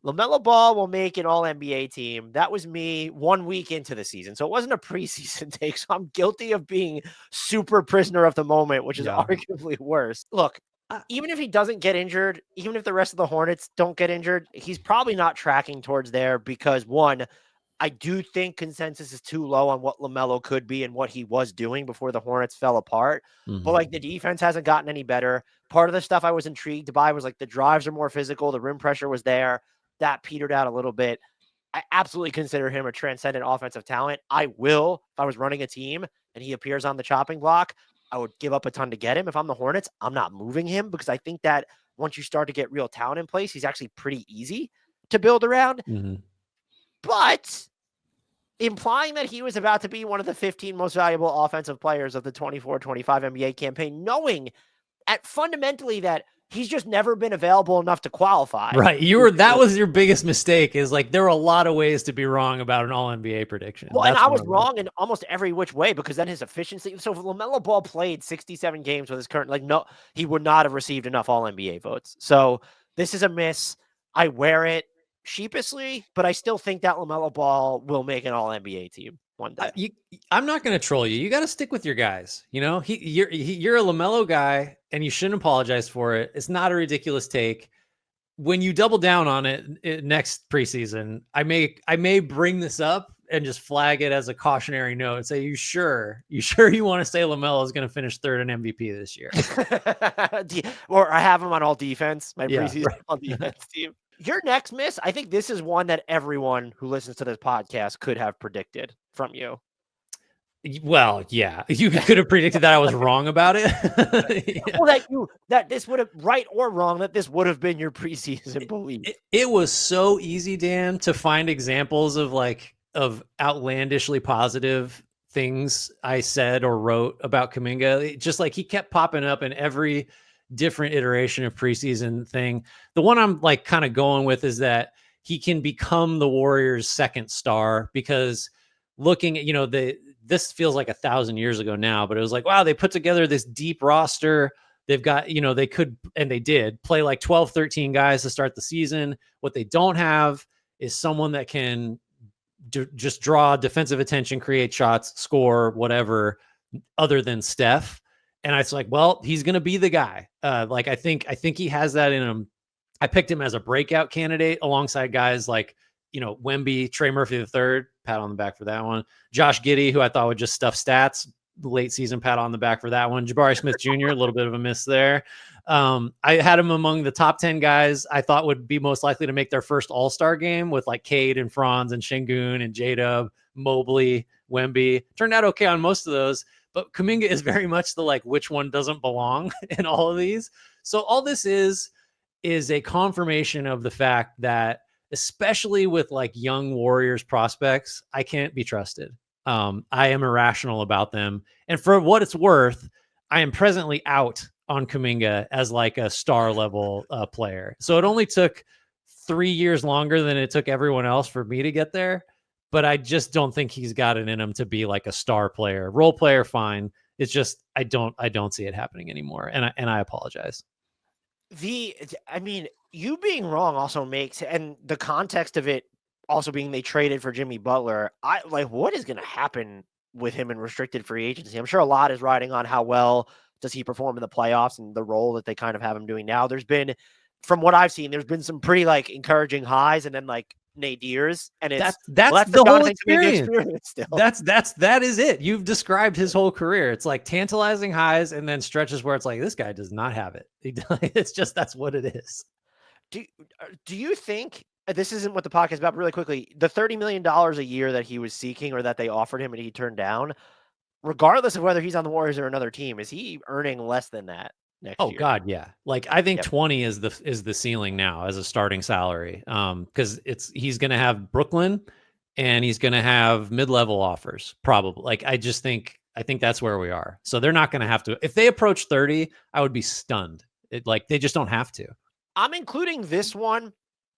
LaMelo Ball will make an all-NBA team. That was me 1 week into the season. So it wasn't a preseason take. So I'm guilty of being super prisoner of the moment, which is arguably worse. Look, even if he doesn't get injured, even if the rest of the Hornets don't get injured, he's probably not tracking towards there because, one, I do think consensus is too low on what LaMelo could be and what he was doing before the Hornets fell apart. But like the defense hasn't gotten any better. Part of the stuff I was intrigued by was like the drives are more physical. The rim pressure was there. That petered out a little bit. I absolutely consider him a transcendent offensive talent. I will, if I was running a team and he appears on the chopping block, I would give up a ton to get him. If I'm the Hornets, I'm not moving him because I think that once you start to get real talent in place, he's actually pretty easy to build around. But implying that he was about to be one of the 15 most valuable offensive players of the 24-25 NBA campaign, knowing at fundamentally that he's just never been available enough to qualify. Right. That was your biggest mistake, is like there were a lot of ways to be wrong about an all NBA prediction. Well, and I was wrong in almost every which way because then his efficiency. So if LaMelo Ball played 67 games with his current, no, he would not have received enough all NBA votes. So this is a miss. I wear it sheepishly, but I still think that LaMelo Ball will make an all NBA team one day. I'm not going to troll you. You got to stick with your guys. You know, you're a LaMelo guy and you shouldn't apologize for it. It's not a ridiculous take. When you double down on it next preseason, I may bring this up and just flag it as a cautionary note and say, you sure you want to say LaMelo is going to finish third in MVP this year? Or I have him on all defense, my preseason all defense team. Your next miss, I think this is one that everyone who listens to this podcast could have predicted from you. Well, yeah, you could have predicted that I was wrong about it. Well, that this would have, right or wrong, that this would have been your preseason belief. It was so easy, Dan, to find examples of outlandishly positive things I said or wrote about Kuminga. Just like he kept popping up in every different iteration of preseason thing. The one I'm like kind of going with is that he can become the Warriors' second star, because looking at, this feels like 1,000 years ago now, but it was like, wow, they put together this deep roster. They've got, they could, and they did play like 12, 13 guys to start the season. What they don't have is someone that can just draw defensive attention, create shots, score, whatever, other than Steph. And I was like, well, he's going to be the guy. I think he has that in him. I picked him as a breakout candidate alongside guys like, Wemby, Trey Murphy III, pat on the back for that one. Josh Giddey, who I thought would just stuff stats, late season, pat on the back for that one. Jabari Smith Jr., a little bit of a miss there. I had him among the top 10 guys I thought would be most likely to make their first All-Star game, with like Cade and Franz and Şengün and J-Dub, Mobley, Wemby. Turned out okay on most of those. But Kuminga is very much the like which one doesn't belong in all of these. So all this is a confirmation of the fact that, especially with like young Warriors prospects, I can't be trusted. I am irrational about them. And for what it's worth, I am presently out on Kuminga as like a star level player. So it only took 3 years longer than it took everyone else for me to get there. But I just don't think he's got it in him to be like a star player. Role player, fine. It's just I don't see it happening anymore, and I apologize. You being wrong also makes, and the context of it also being they traded for Jimmy Butler. I like, what is going to happen with him in restricted free agency? I'm sure a lot is riding on how well does he perform in the playoffs and the role that they kind of have him doing now. There's been, from what I've seen, there's been some pretty like encouraging highs and then like nadirs, and it's that's the whole experience. Still. That is it. You've described his whole career. It's like tantalizing highs and then stretches where it's like, this guy does not have it. It's just, that's what it is. Do you think, this isn't what the podcast is about, but really quickly, the $30 million a year that he was seeking or that they offered him and he turned down, regardless of whether he's on the Warriors or another team, is he earning less than that next year? Oh God, yeah. Like I think 20 is the ceiling now as a starting salary. Because he's going to have Brooklyn and he's going to have mid-level offers probably. Like I just think I think that's where we are. So they're not going to have to. If they approach 30, I would be stunned. They just don't have to. I'm including this one,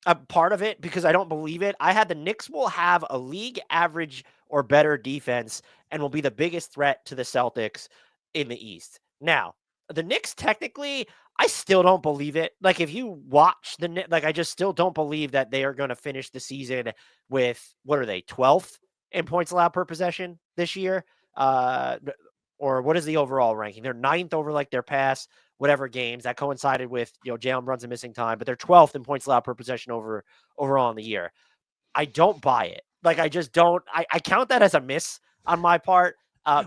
a part of it, because I don't believe it. I had the Knicks will have a league average or better defense and will be the biggest threat to the Celtics in the East. Now, the Knicks, technically, I still don't believe it. Like, if you watch the Knicks, like, I just still don't believe that they are going to finish the season with, what are they, 12th in points allowed per possession this year? Or what is the overall ranking? They're 9th over like their past whatever games that coincided with, Jalen Brunson missing time, but they're 12th in points allowed per possession overall in the year. I don't buy it. Like, I just don't. I count that as a miss on my part.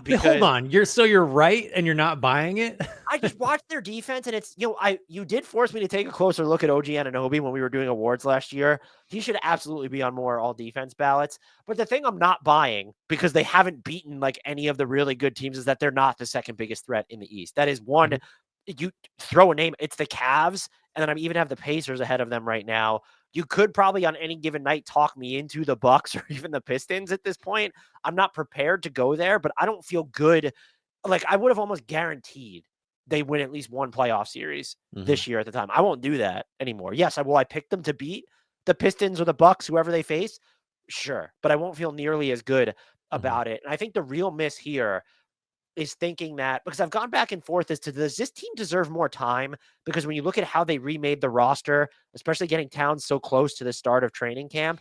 Because hold on, you're right, and you're not buying it. I just watched their defense, and it's you did force me to take a closer look at OG Anunoby when we were doing awards last year. He should absolutely be on more all defense ballots. But the thing I'm not buying, because they haven't beaten like any of the really good teams, is that they're not the second biggest threat in the East. That is one. Mm-hmm. You throw a name, it's the Cavs, and then I even have the Pacers ahead of them right now. You could probably on any given night talk me into the Bucks or even the Pistons at this point. I'm not prepared to go there, but I don't feel good. Like, I would have almost guaranteed they win at least one playoff series this year at the time. I won't do that anymore. Yes, I pick them to beat the Pistons or the Bucks, whoever they face. Sure. But I won't feel nearly as good about it. And I think the real miss here is thinking that, because I've gone back and forth as to, does this team deserve more time? Because when you look at how they remade the roster, especially getting Towns so close to the start of training camp,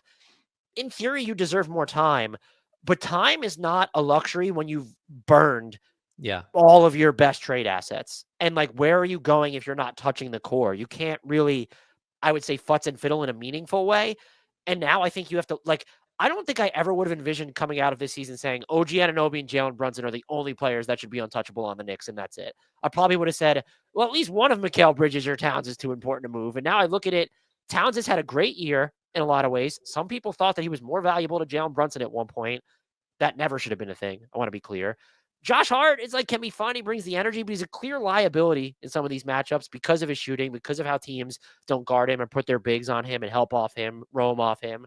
in theory, you deserve more time, but time is not a luxury when you've burned all of your best trade assets. And like, where are you going if you're not touching the core? You can't really, I would say, futz and fiddle in a meaningful way. And now I think you have to, like, I don't think I ever would have envisioned coming out of this season saying OG Anunoby and Jalen Brunson are the only players that should be untouchable on the Knicks, and that's it. I probably would have said, well, at least one of Mikal Bridges or Towns is too important to move. And now I look at it, Towns has had a great year in a lot of ways. Some people thought that he was more valuable to Jalen Brunson at one point. That never should have been a thing. I want to be clear. Josh Hart is like, can be fun. He brings the energy, but he's a clear liability in some of these matchups because of his shooting, because of how teams don't guard him and put their bigs on him and help off him, roam off him.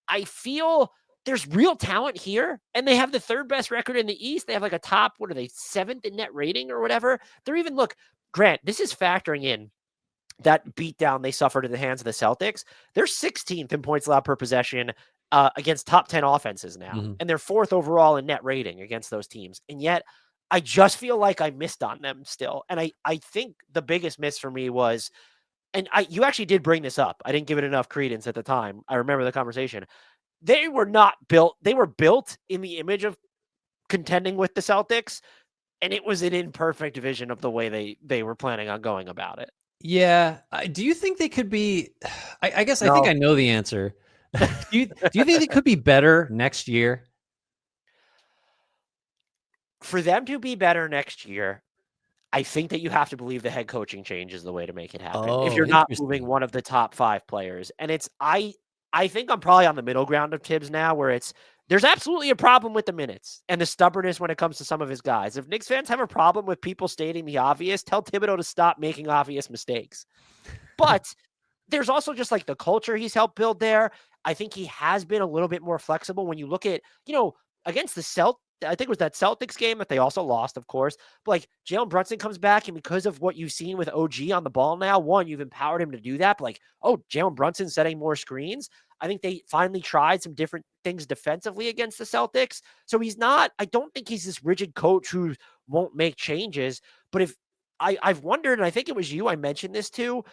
I feel there's real talent here, and they have the third best record in the East. They have like a top, what are they, 7th in net rating or whatever. They're even, look, Grant, this is factoring in that beatdown they suffered at the hands of the Celtics. They're 16th in points allowed per possession against top 10 offenses now. And they're 4th overall in net rating against those teams. And yet I just feel like I missed on them still. And I think the biggest miss for me was, and you actually did bring this up. I didn't give it enough credence at the time. I remember the conversation. They were not built. They were built in the image of contending with the Celtics. And it was an imperfect vision of the way they were planning on going about it. Yeah. Do you think they could be, I guess no. I think I know the answer. do you think they could be better next year? For them to be better next year, I think that you have to believe the head coaching change is the way to make it happen. If you're not moving one of the top 5 players. And it's, I think I'm probably on the middle ground of Tibbs now, where there's absolutely a problem with the minutes and the stubbornness when it comes to some of his guys. If Knicks fans have a problem with people stating the obvious, tell Thibodeau to stop making obvious mistakes. But there's also just like the culture he's helped build there. I think he has been a little bit more flexible when you look at, against the Celtics. I think it was that Celtics game that they also lost, of course. But like, Jalen Brunson comes back, and because of what you've seen with OG on the ball now, one, you've empowered him to do that. But like, Jalen Brunson setting more screens. I think they finally tried some different things defensively against the Celtics. So I don't think he's this rigid coach who won't make changes. But if I've wondered, and I think it was you I mentioned this too,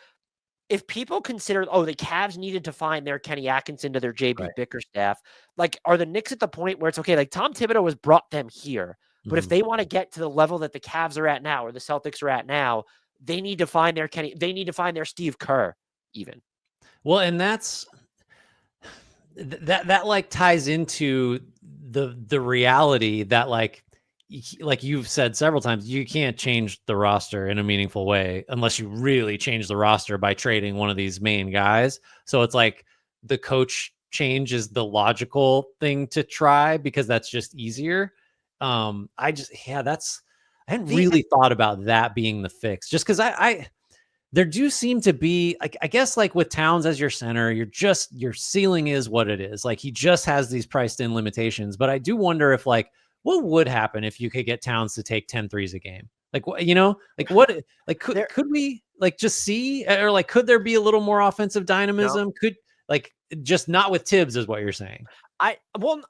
if people consider, the Cavs needed to find their Kenny Atkinson to their JB Bickerstaff, like, are the Knicks at the point where it's okay? Like, Tom Thibodeau has brought them here, but if they want to get to the level that the Cavs are at now, or the Celtics are at now, they need to find their they need to find their Steve Kerr even. Well, and that like ties into the reality that like you've said several times, you can't change the roster in a meaningful way unless you really change the roster by trading one of these main guys. So it's like the coach change is the logical thing to try because that's just easier. I hadn't really thought about that being the fix, just because there do seem to be, I guess, like with Towns as your center, your ceiling is what it is. Like, he just has these priced in limitations, but I do wonder if like what would happen if you could get Towns to take 10 threes a game? Like, you know, like what, like could we like just see, or like, could there be a little more offensive dynamism? Could like just not with Tibbs is what you're saying. Well,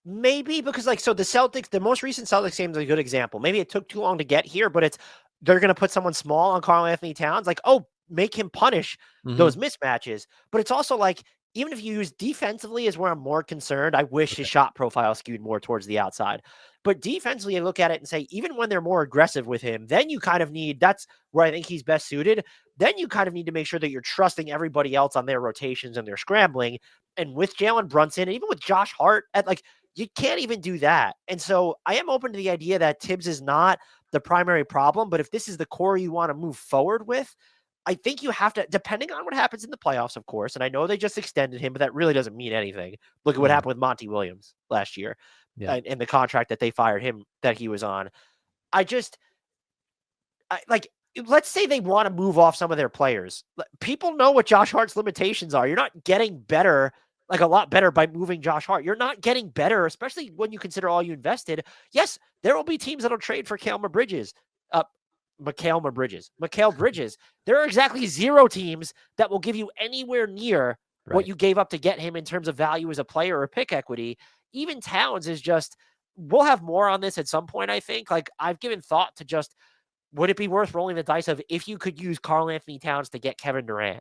maybe because so the Celtics, the most recent Celtics game is a good example. Maybe it took too long to get here, but they're going to put someone small on Karl Anthony Towns. Like, oh, make him punish those mismatches. But it's also like, even if you use defensively is where I'm more concerned. I wish his shot profile skewed more towards the outside. But defensively, I look at it and say, even when they're more aggressive with him, then you kind of need, that's where I think he's best suited. Then you kind of need to make sure that you're trusting everybody else on their rotations and their scrambling. And with Jalen Brunson, and even with Josh Hart, you can't even do that. And so I am open to the idea that Tibbs is not the primary problem, but if this is the core you want to move forward with, I think you have to, depending on what happens in the playoffs, of course, and I know they just extended him, but that really doesn't mean anything. Look at what happened with Monty Williams last year and the contract that they fired him that he was on. Let's say they want to move off some of their players. People know what Josh Hart's limitations are. You're not getting better, like a lot better by moving Josh Hart. You're not getting better, especially when you consider all you invested. Yes, there will be teams that'll trade for Mikal Bridges. There are exactly 0 teams that will give you anywhere near what you gave up to get him in terms of value as a player or pick equity. Even Towns is just, we'll have more on this at some point, I think. Like, I've given thought to just, would it be worth rolling the dice of if you could use Karl Anthony Towns to get Kevin Durant?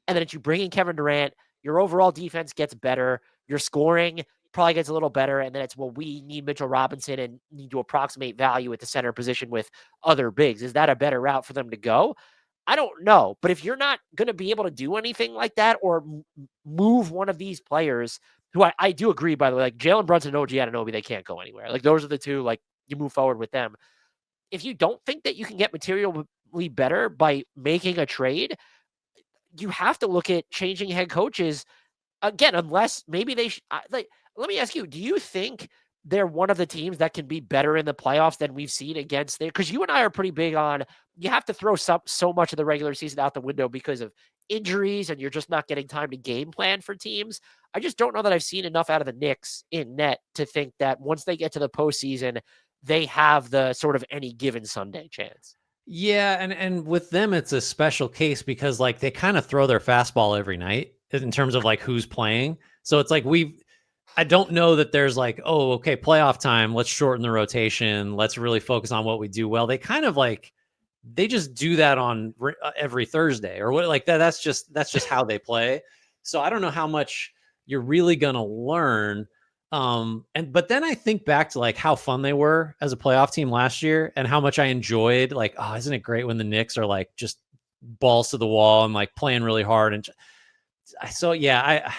And then if you bring in Kevin Durant, your overall defense gets better, your scoring probably gets a little better, and then it's, well, we need Mitchell Robinson and need to approximate value at the center position with other bigs. Is that a better route for them to go? I don't know. But if you're not going to be able to do anything like that or move one of these players, who I do agree, by the way, like Jalen Brunson and OG Anunoby, they can't go anywhere. Like, those are the two, like, you move forward with them. If you don't think that you can get materially better by making a trade, you have to look at changing head coaches again, unless maybe they let me ask you, do you think they're one of the teams that can be better in the playoffs than we've seen against there? Because you and I are pretty big on, you have to throw so much of the regular season out the window because of injuries and you're just not getting time to game plan for teams. I just don't know that I've seen enough out of the Knicks in net to think that once they get to the postseason, they have the sort of any given Sunday chance. Yeah, and with them, it's a special case because like they kind of throw their fastball every night in terms of like who's playing. So it's like I don't know that there's like, oh, okay, playoff time, let's shorten the rotation, let's really focus on what we do well. They kind of like, they just do that on every Thursday or what, like that. That's just how they play. So I don't know how much you're really gonna learn. But then I think back to like how fun they were as a playoff team last year and how much I enjoyed, like, oh, isn't it great when the Knicks are like just balls to the wall and like playing really hard. And so, yeah,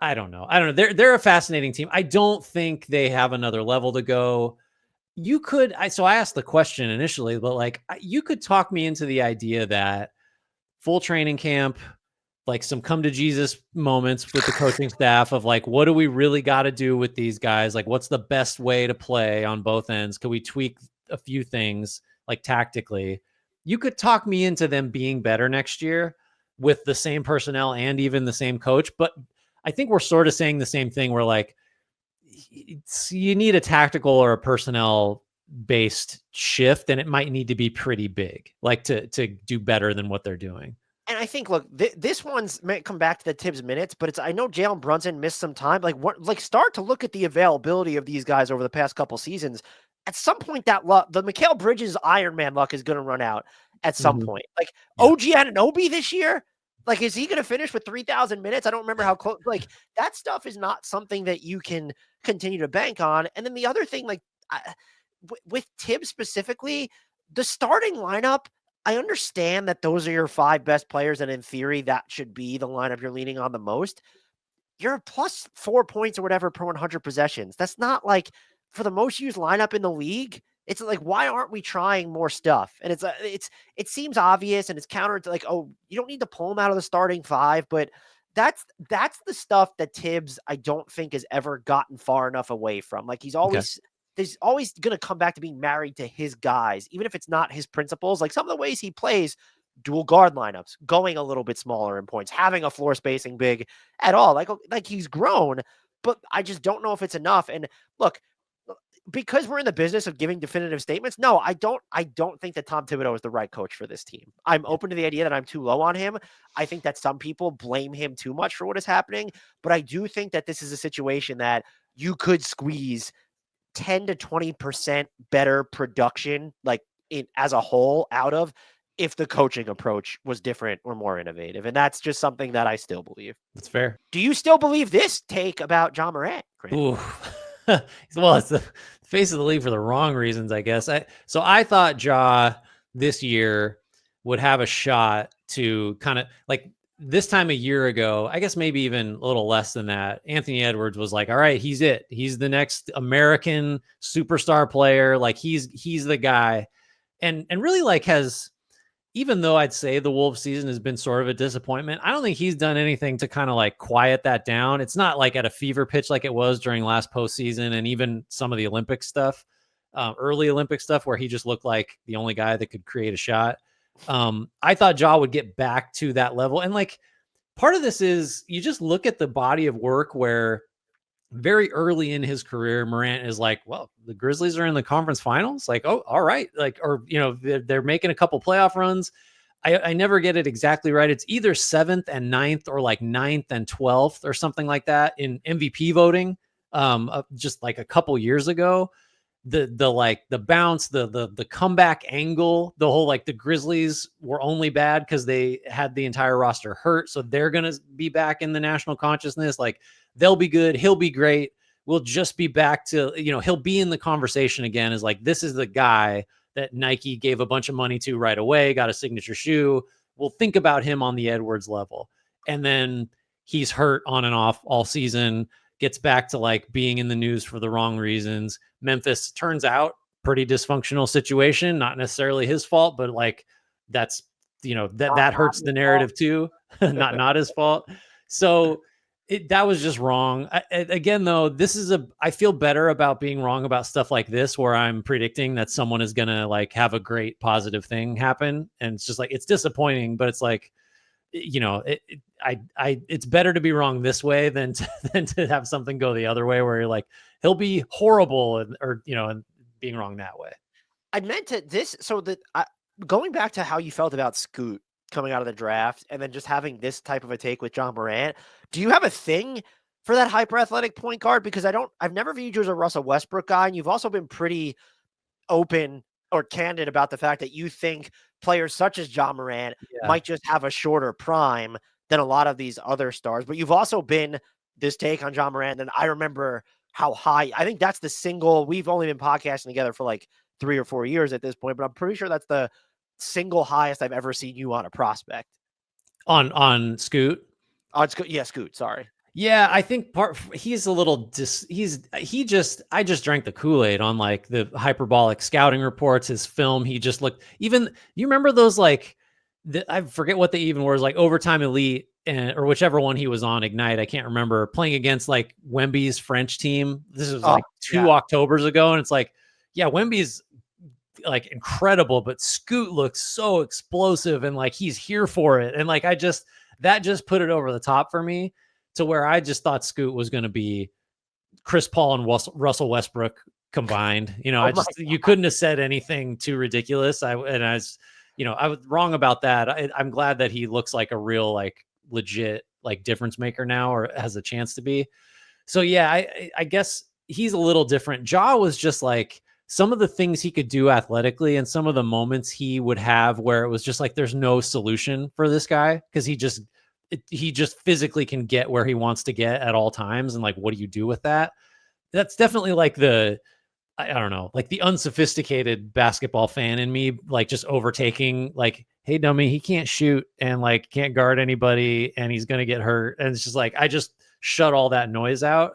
I don't know. They're a fascinating team. I don't think they have another level to go. You could, so I asked the question initially, but like you could talk me into the idea that full training camp, like some come to Jesus moments with the coaching staff of like, what do we really got to do with these guys? Like, what's the best way to play on both ends? Could we tweak a few things like tactically? You could talk me into them being better next year with the same personnel and even the same coach. But I think we're sort of saying the same thing. We're like, you need a tactical or a personnel based shift, and it might need to be pretty big, like to do better than what they're doing. And I think, look, this one's may come back to the Tibbs minutes, but I know Jalen Brunson missed some time. Start to look at the availability of these guys over the past couple seasons. At some point, that luck, the Mikal Bridges Iron Man luck is going to run out at some point. Like OG Anunoby this year, like, is he going to finish with 3,000 minutes? I don't remember how close. Like, that stuff is not something that you can continue to bank on. And then the other thing, like, with Tibbs specifically, the starting lineup, I understand that those are your 5 best players, and in theory, that should be the lineup you're leaning on the most. You're plus 4 points or whatever per 100 possessions. That's not like for the most used lineup in the league. It's like, why aren't we trying more stuff? And it seems obvious, and it's counter to like, oh, you don't need to pull him out of the starting 5, but that's the stuff that Tibbs I don't think has ever gotten far enough away from. Like, he's always going to come back to being married to his guys, even if it's not his principles. Like some of the ways he plays dual guard lineups, going a little bit smaller in points, having a floor spacing big at all. Like he's grown, but I just don't know if it's enough. And look, because we're in the business of giving definitive statements, no, I don't think that Tom Thibodeau is the right coach for this team. I'm open to the idea that I'm too low on him. I think that some people blame him too much for what is happening, but I do think that this is a situation that you could squeeze 10 to 20% better production, like as a whole, out of if the coaching approach was different or more innovative. And that's just something that I still believe. That's fair. Do you still believe this take about John Morant? Ooh. Well, it's the face of the league for the wrong reasons, I guess. So I thought Ja this year would have a shot to kind of like this time a year ago, I guess maybe even a little less than that. Anthony Edwards was like, all right, he's it. He's the next American superstar player. Like he's the guy. And really like has, even though I'd say the Wolves season has been sort of a disappointment, I don't think he's done anything to kind of like quiet that down. It's not like at a fever pitch like it was during last postseason and even some of the Olympic stuff, early Olympic stuff where he just looked like the only guy that could create a shot. I thought Ja would get back to that level. And like part of this is you just look at the body of work where very early in his career, Morant is like, well, the Grizzlies are in the conference finals. Like, oh, all right. Like, or, you know, they're making a couple playoff runs. I never get it exactly right. It's either 7th and 9th or like 9th and 12th or something like that in MVP voting. Just like a couple years ago, the like the bounce, the comeback angle, the whole, like the Grizzlies were only bad because they had the entire roster hurt. So they're going to be back in the national consciousness. Like, they'll be good. He'll be great. We'll just be back to, you know, he'll be in the conversation again as like, this is the guy that Nike gave a bunch of money to right away, got a signature shoe. We'll think about him on the Edwards level. And then he's hurt on and off all season, gets back to like being in the news for the wrong reasons. Memphis turns out pretty dysfunctional situation, not necessarily his fault, but like that's, you know, that hurts the narrative too. not his fault. So that was just wrong. Again, though, I feel better about being wrong about stuff like this, where I'm predicting that someone is going to like have a great positive thing happen. And it's just like, it's disappointing, but it's like, you know, it's better to be wrong this way than to have something go the other way where you're like, he'll be horrible or, you know, and being wrong that way. I meant to this. So that going back to how you felt about Scoot coming out of the draft and then just having this type of a take with John Morant, do you have a thing for that hyper athletic point guard? Because I've never viewed you as a Russell Westbrook guy. And you've also been pretty open or candid about the fact that you think players such as John Morant might just have a shorter prime than a lot of these other stars. But you've also been this take on John Morant. And I remember how high, I think that's the single, we've only been podcasting together for like 3 or 4 years at this point, but I'm pretty sure that's the single highest I've ever seen you on a prospect. On Scoot? Yeah, Scoot, sorry. Yeah, I think he's a little I just drank the Kool-Aid on like the hyperbolic scouting reports, his film. He just looked, even, you remember those like I forget what they even were, like Overtime Elite or whichever one he was on, Ignite, I can't remember, playing against like Wemby's French team. This was like 2 Octobers ago, and it's like, yeah, Wemby's like incredible, but Scoot looks so explosive and like he's here for it. And like that just put it over the top for me to where I just thought Scoot was going to be Chris Paul and Russell Westbrook combined. You know, you couldn't have said anything too ridiculous. I was wrong about that. I'm glad that he looks like a real, like legit, like difference maker now, or has a chance to be. So yeah, I guess he's a little different. Ja was just like, some of the things he could do athletically and some of the moments he would have where it was just like, there's no solution for this guy, because he just physically can get where he wants to get at all times. And like, what do you do with that? That's definitely like I don't know, like the unsophisticated basketball fan in me, like just overtaking, like, hey, dummy, he can't shoot and like can't guard anybody and he's going to get hurt. And it's just like, I just shut all that noise out.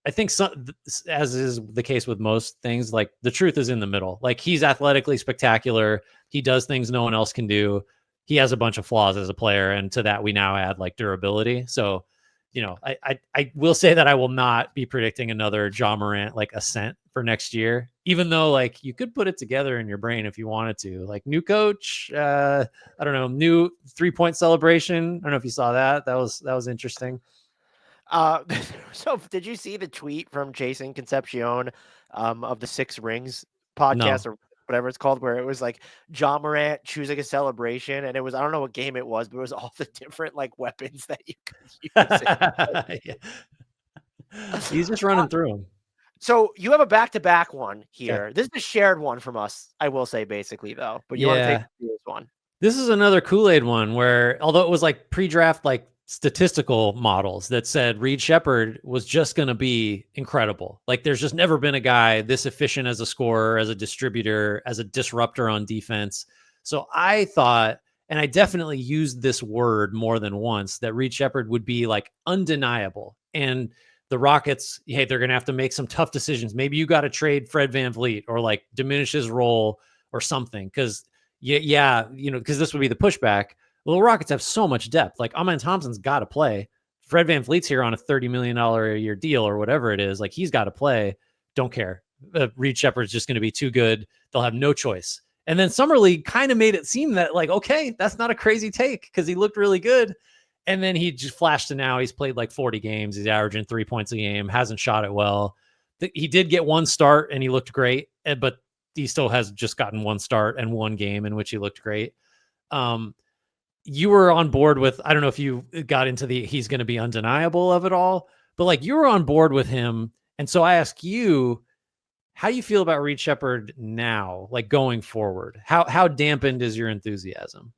I think as is the case with most things, like the truth is in the middle. Like he's athletically spectacular. He does things no one else can do. He has a bunch of flaws as a player. And to that, we now add like durability. So, you know, I will say that I will not be predicting another Ja Morant like ascent for next year, even though like you could put it together in your brain if you wanted to. Like new coach, I don't know, new 3-point celebration. I don't know if you saw that. That was interesting. Uh, so did you see the tweet from Jason Concepcion of the Six Rings podcast No. or whatever it's called, where it was like John Morant choosing a celebration, and it was, I don't know what game it was, but it was all the different like weapons that you could use. Yeah. He's just running through them. So you have a back-to-back one Okay. here. This is a shared one from us, I will say, basically, though. But you want to take Yeah. this one? This is another Kool-Aid one where, although it was like pre-draft, like statistical models that said Reed Sheppard was just going to be incredible. Like there's just never been a guy this efficient as a scorer, as a distributor, as a disruptor on defense. So I thought, and I definitely used this word more than once, that Reed Sheppard would be like undeniable. And the Rockets, hey, they're going to have to make some tough decisions. Maybe you got to trade Fred VanVleet or like diminish his role or something. Because because this would be the pushback. Well, the Rockets have so much depth. Like Amen Thompson's got to play. Fred VanVleet's here on a $30 million a year deal or whatever it is. Like he's got to play. Don't care. Reed Sheppard's just going to be too good. They'll have no choice. And then Summer League kind of made it seem that like, okay, that's not a crazy take because he looked really good. And then he just flashed to now. He's played like 40 games. He's averaging 3 points a game. Hasn't shot it well. He did get one start and he looked great, but he still has just gotten one start and one game in which he looked great. You were on board with, I don't know if you got into the he's going to be undeniable of it all, but like you were on board with him. And so I ask you, how do you feel about Reed Sheppard now, like going forward? How dampened is your enthusiasm?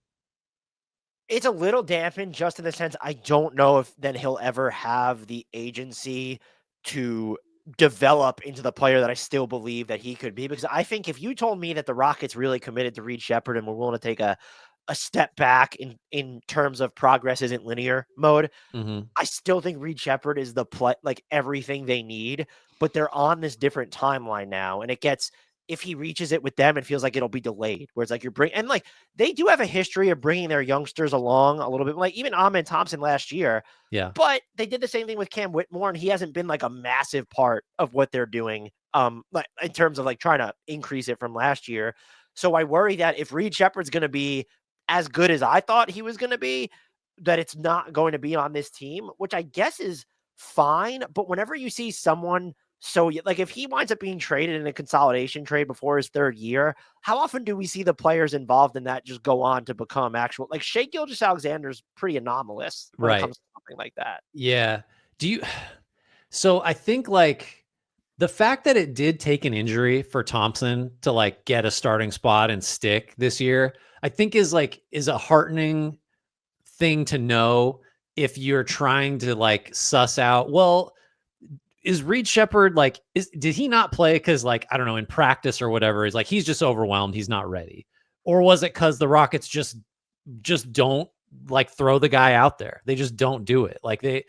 It's a little dampened just in the sense I don't know if then he'll ever have the agency to develop into the player that I still believe that he could be. Because I think if you told me that the Rockets really committed to Reed Sheppard and were willing to take a step back in terms of progress isn't linear mode, Mm-hmm. I still think Reed Sheppard is the play, like everything they need, but they're on this different timeline now. And it gets, if he reaches it with them, it feels like it'll be delayed. Where it's like and like they do have a history of bringing their youngsters along a little bit, like even Amen Thompson last year. Yeah. But they did the same thing with Cam Whitmore, and he hasn't been like a massive part of what they're doing, like in terms of like trying to increase it from last year. So I worry that if Reed Sheppard's going to be as good as I thought he was going to be, that it's not going to be on this team, which I guess is fine. But whenever you see someone, so like if he winds up being traded in a consolidation trade before his third year, how often do we see the players involved in that just go on to become actual, like Shai Gilgeous-Alexander's pretty anomalous when it comes to something like that. Yeah. So I think like the fact that it did take an injury for Thompson to like get a starting spot and stick this year, I think is a heartening thing to know if you're trying to like suss out, well, is Reed Sheppard like, did he not play because like, I don't know, in practice or whatever, is like he's just overwhelmed, he's not ready? Or was it because the Rockets just don't like throw the guy out there? They just don't do it. Like they,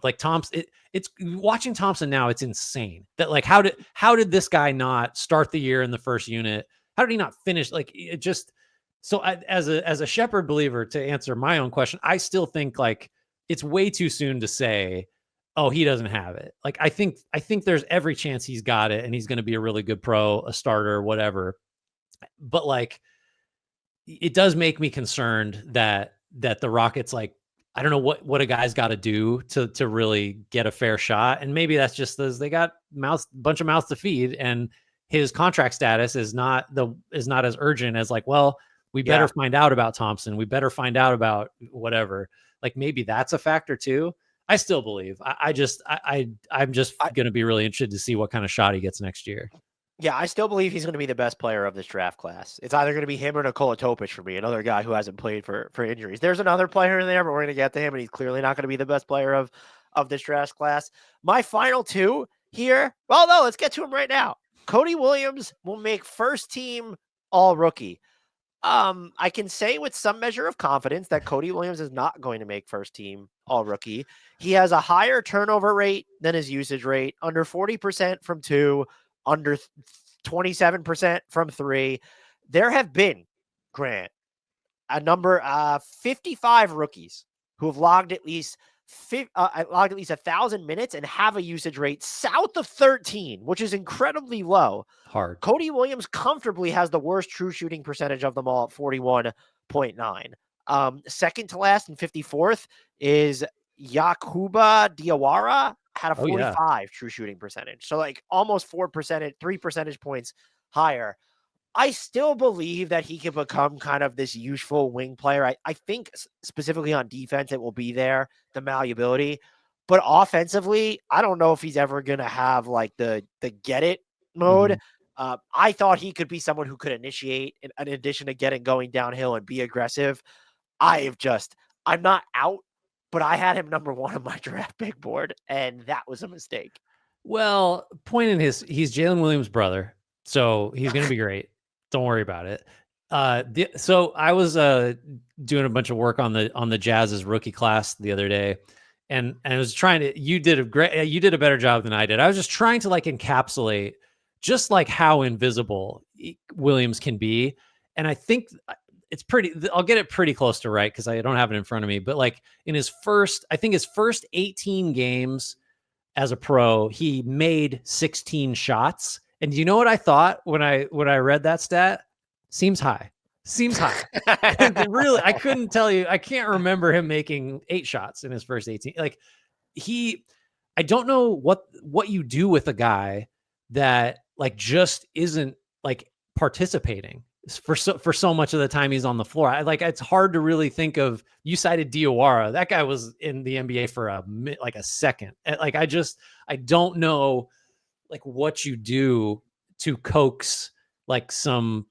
like Thompson, it's watching Thompson now, it's insane that like how did this guy not start the year in the first unit? How did he not finish? Like it just, so as a Sheppard believer, to answer my own question, I still think like it's way too soon to say, oh, he doesn't have it. Like I think there's every chance he's got it and he's going to be a really good pro, a starter, whatever. But like it does make me concerned that the Rockets, like, I don't know what a guy's got to do to really get a fair shot. And maybe that's just as they got bunch of mouths to feed, and his contract status is not as urgent as like, well, we better find out about Thompson. We better find out about whatever. Like maybe that's a factor too. I still believe. I'm just going to be really interested to see what kind of shot he gets next year. Yeah, I still believe he's going to be the best player of this draft class. It's either going to be him or Nikola Topic for me, another guy who hasn't played for injuries. There's another player in there, but we're going to get to him, and he's clearly not going to be the best player of this draft class. My final two here, well, no, let's get to him right now. Cody Williams will make first team all-rookie. I can say with some measure of confidence that Cody Williams is not going to make first team all-rookie. He has a higher turnover rate than his usage rate, under 40% from two, under 27% from three. There have been, Grant, a number 55 rookies who have logged at least 1,000 minutes and have a usage rate south of 13, which is incredibly low. Hard. Cody Williams comfortably has the worst true shooting percentage of them all at 41.9. Second to last and 54th is Yakuba Diawara had a Oh, yeah. 45 true shooting percentage. So like almost 3 percentage points higher. I still believe that he can become kind of this useful wing player. I think specifically on defense, it will be there, the malleability. But offensively, I don't know if he's ever going to have like the get it mode. Mhm. I thought he could be someone who could initiate in addition to getting going downhill and be aggressive. I'm not out, but I had him number 1 on my draft big board, and that was a mistake. Well, he's Jalen Williams' brother, so he's gonna be great. Don't worry about it. So I was doing a bunch of work on the Jazz's rookie class the other day, and I was trying to. You did a better job than I did. I was just trying to like encapsulate just like how invisible Williams can be, and I think it's pretty. I'll get it pretty close to right because I don't have it in front of me. But like in his first 18 games as a pro, he made 16 shots. And you know what I thought when I read that stat? Seems high. Seems high. Really, I couldn't tell you. I can't remember him making 8 shots in his first 18. Like I don't know what you do with a guy that like just isn't like participating for so much of the time he's on the floor. It's hard to really think of. You cited Diawara. That guy was in the NBA for a second. Like I don't know like what you do to coax like some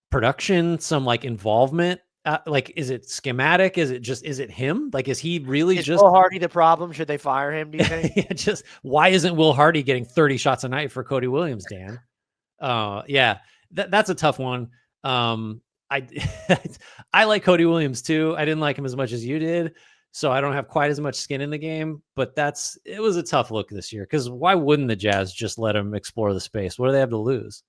production, some like involvement. Like, is it schematic? Is it him? Like, is he really Is just Will Hardy the problem? Should they fire him, do you think? yeah, just why isn't Will Hardy getting 30 shots a night for Cody Williams, Dan? Yeah, that's a tough one. I I like Cody Williams too. I didn't like him as much as you did, so I don't have quite as much skin in the game. But it was a tough look this year because why wouldn't the Jazz just let him explore the space? What do they have to lose?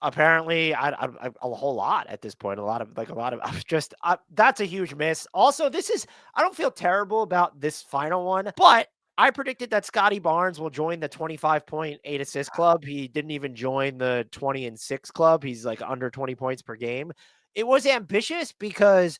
Apparently, a whole lot at this point. That's a huge miss. Also, I don't feel terrible about this final one, but I predicted that Scottie Barnes will join the 25.8 assist club. He didn't even join the 20 and 6 club. He's like under 20 points per game. It was ambitious because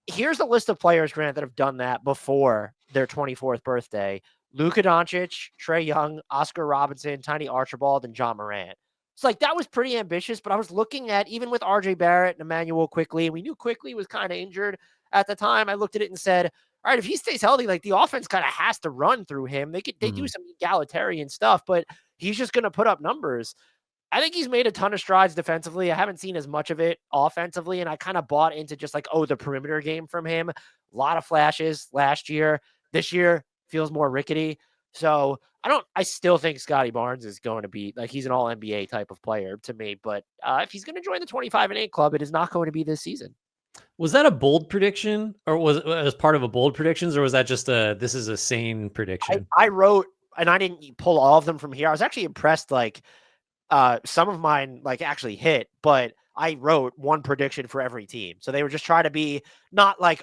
here's a list of players, Grant, that have done that before their 24th birthday. Luka Doncic, Trae Young, Oscar Robinson, Tiny Archibald, and John Morant. It's like that was pretty ambitious, but I was looking at even with RJ Barrett and Emmanuel Quickly, and we knew Quickly was kind of injured at the time. I looked at it and said, all right, if he stays healthy, like the offense kind of has to run through him. They do some egalitarian stuff, but he's just going to put up numbers. I think he's made a ton of strides defensively. I haven't seen as much of it offensively, and I kind of bought into just like, the perimeter game from him. A lot of flashes last year. This year feels more rickety. So I still think Scottie Barnes is going to be like, he's an all NBA type of player to me, but if he's going to join the 25 and 8 club, it is not going to be this season. Was that a bold prediction or was it as part of a bold predictions or was that just this is a sane prediction? I wrote, and I didn't pull all of them from here. I was actually impressed. Like some of mine like actually hit, but I wrote one prediction for every team. So they were just trying to be not like,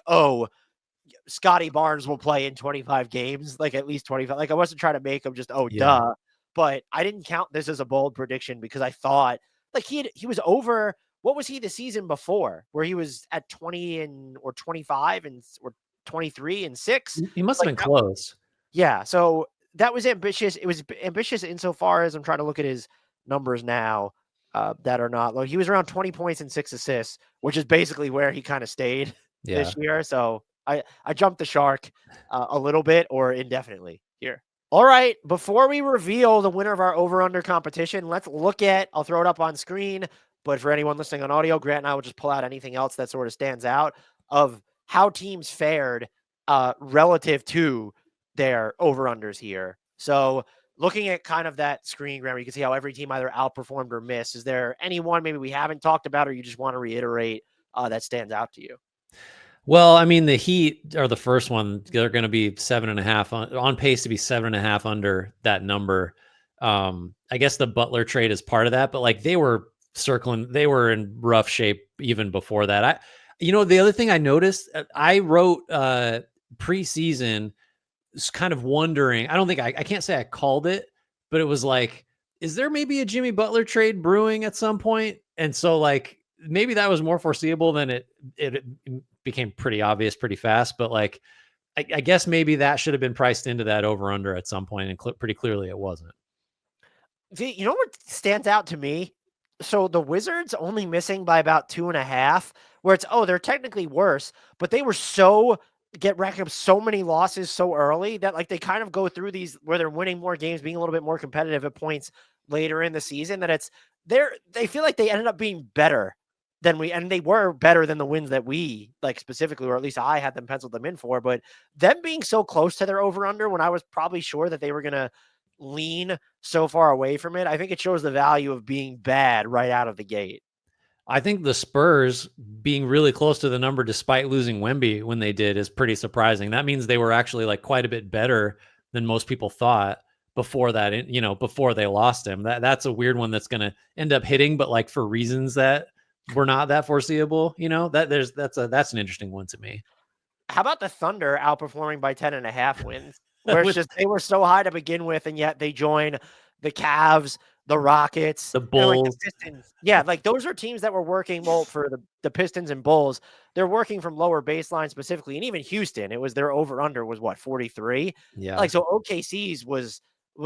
Scottie Barnes will play in 25 games, like at least 25. Like I wasn't trying to make him just, duh. But I didn't count this as a bold prediction because I thought like he was over. What was he the season before where he was at 20 or 25 or 23 and 6? He must have been close. Yeah. So that was ambitious. It was ambitious insofar as I'm trying to look at his numbers now that are not low. He was around 20 points and 6 assists, which is basically where he kind of stayed this year. So I jumped the shark a little bit or indefinitely here. All right. Before we reveal the winner of our over-under competition, let's look at, I'll throw it up on screen, but for anyone listening on audio, Grant and I will just pull out anything else that sort of stands out of how teams fared relative to their over-unders here. So looking at kind of that screen, Grant, where you can see how every team either outperformed or missed. Is there anyone maybe we haven't talked about or you just want to reiterate that stands out to you? Well, I mean, the Heat are the first one. They're going to be 7.5 on pace to be 7.5 under that number. I guess the Butler trade is part of that, but like they were in rough shape even before that. The other thing I noticed, I wrote preseason, kind of wondering. I can't say I called it, but it was like, is there maybe a Jimmy Butler trade brewing at some point? And so like maybe that was more foreseeable than it became pretty obvious pretty fast. But like, I guess maybe that should have been priced into that over under at some point, and pretty clearly it wasn't. You know what stands out to me? So the Wizards only missing by about 2.5, where it's, they're technically worse, but they were racking up so many losses so early that like they kind of go through these where they're winning more games, being a little bit more competitive at points later in the season, that they feel like they ended up being better and they were better than the wins that we like specifically, or at least I had them penciled them in for. But them being so close to their over under when I was probably sure that they were going to lean so far away from it, I think it shows the value of being bad right out of the gate. I think the Spurs being really close to the number despite losing Wemby when they did is pretty surprising. That means they were actually like quite a bit better than most people thought before that, before they lost him. That's a weird one that's going to end up hitting, but like for reasons that were not that foreseeable, that's an interesting one to me. How about the Thunder outperforming by 10.5 wins? Where it's just they were so high to begin with, and yet they join the Cavs, the Rockets, the Bulls. Like the Pistons. Yeah, like those are teams that were working for the Pistons and Bulls. They're working from lower baseline specifically, and even Houston, it was their over-under was what, 43? Yeah. Like, so OKC's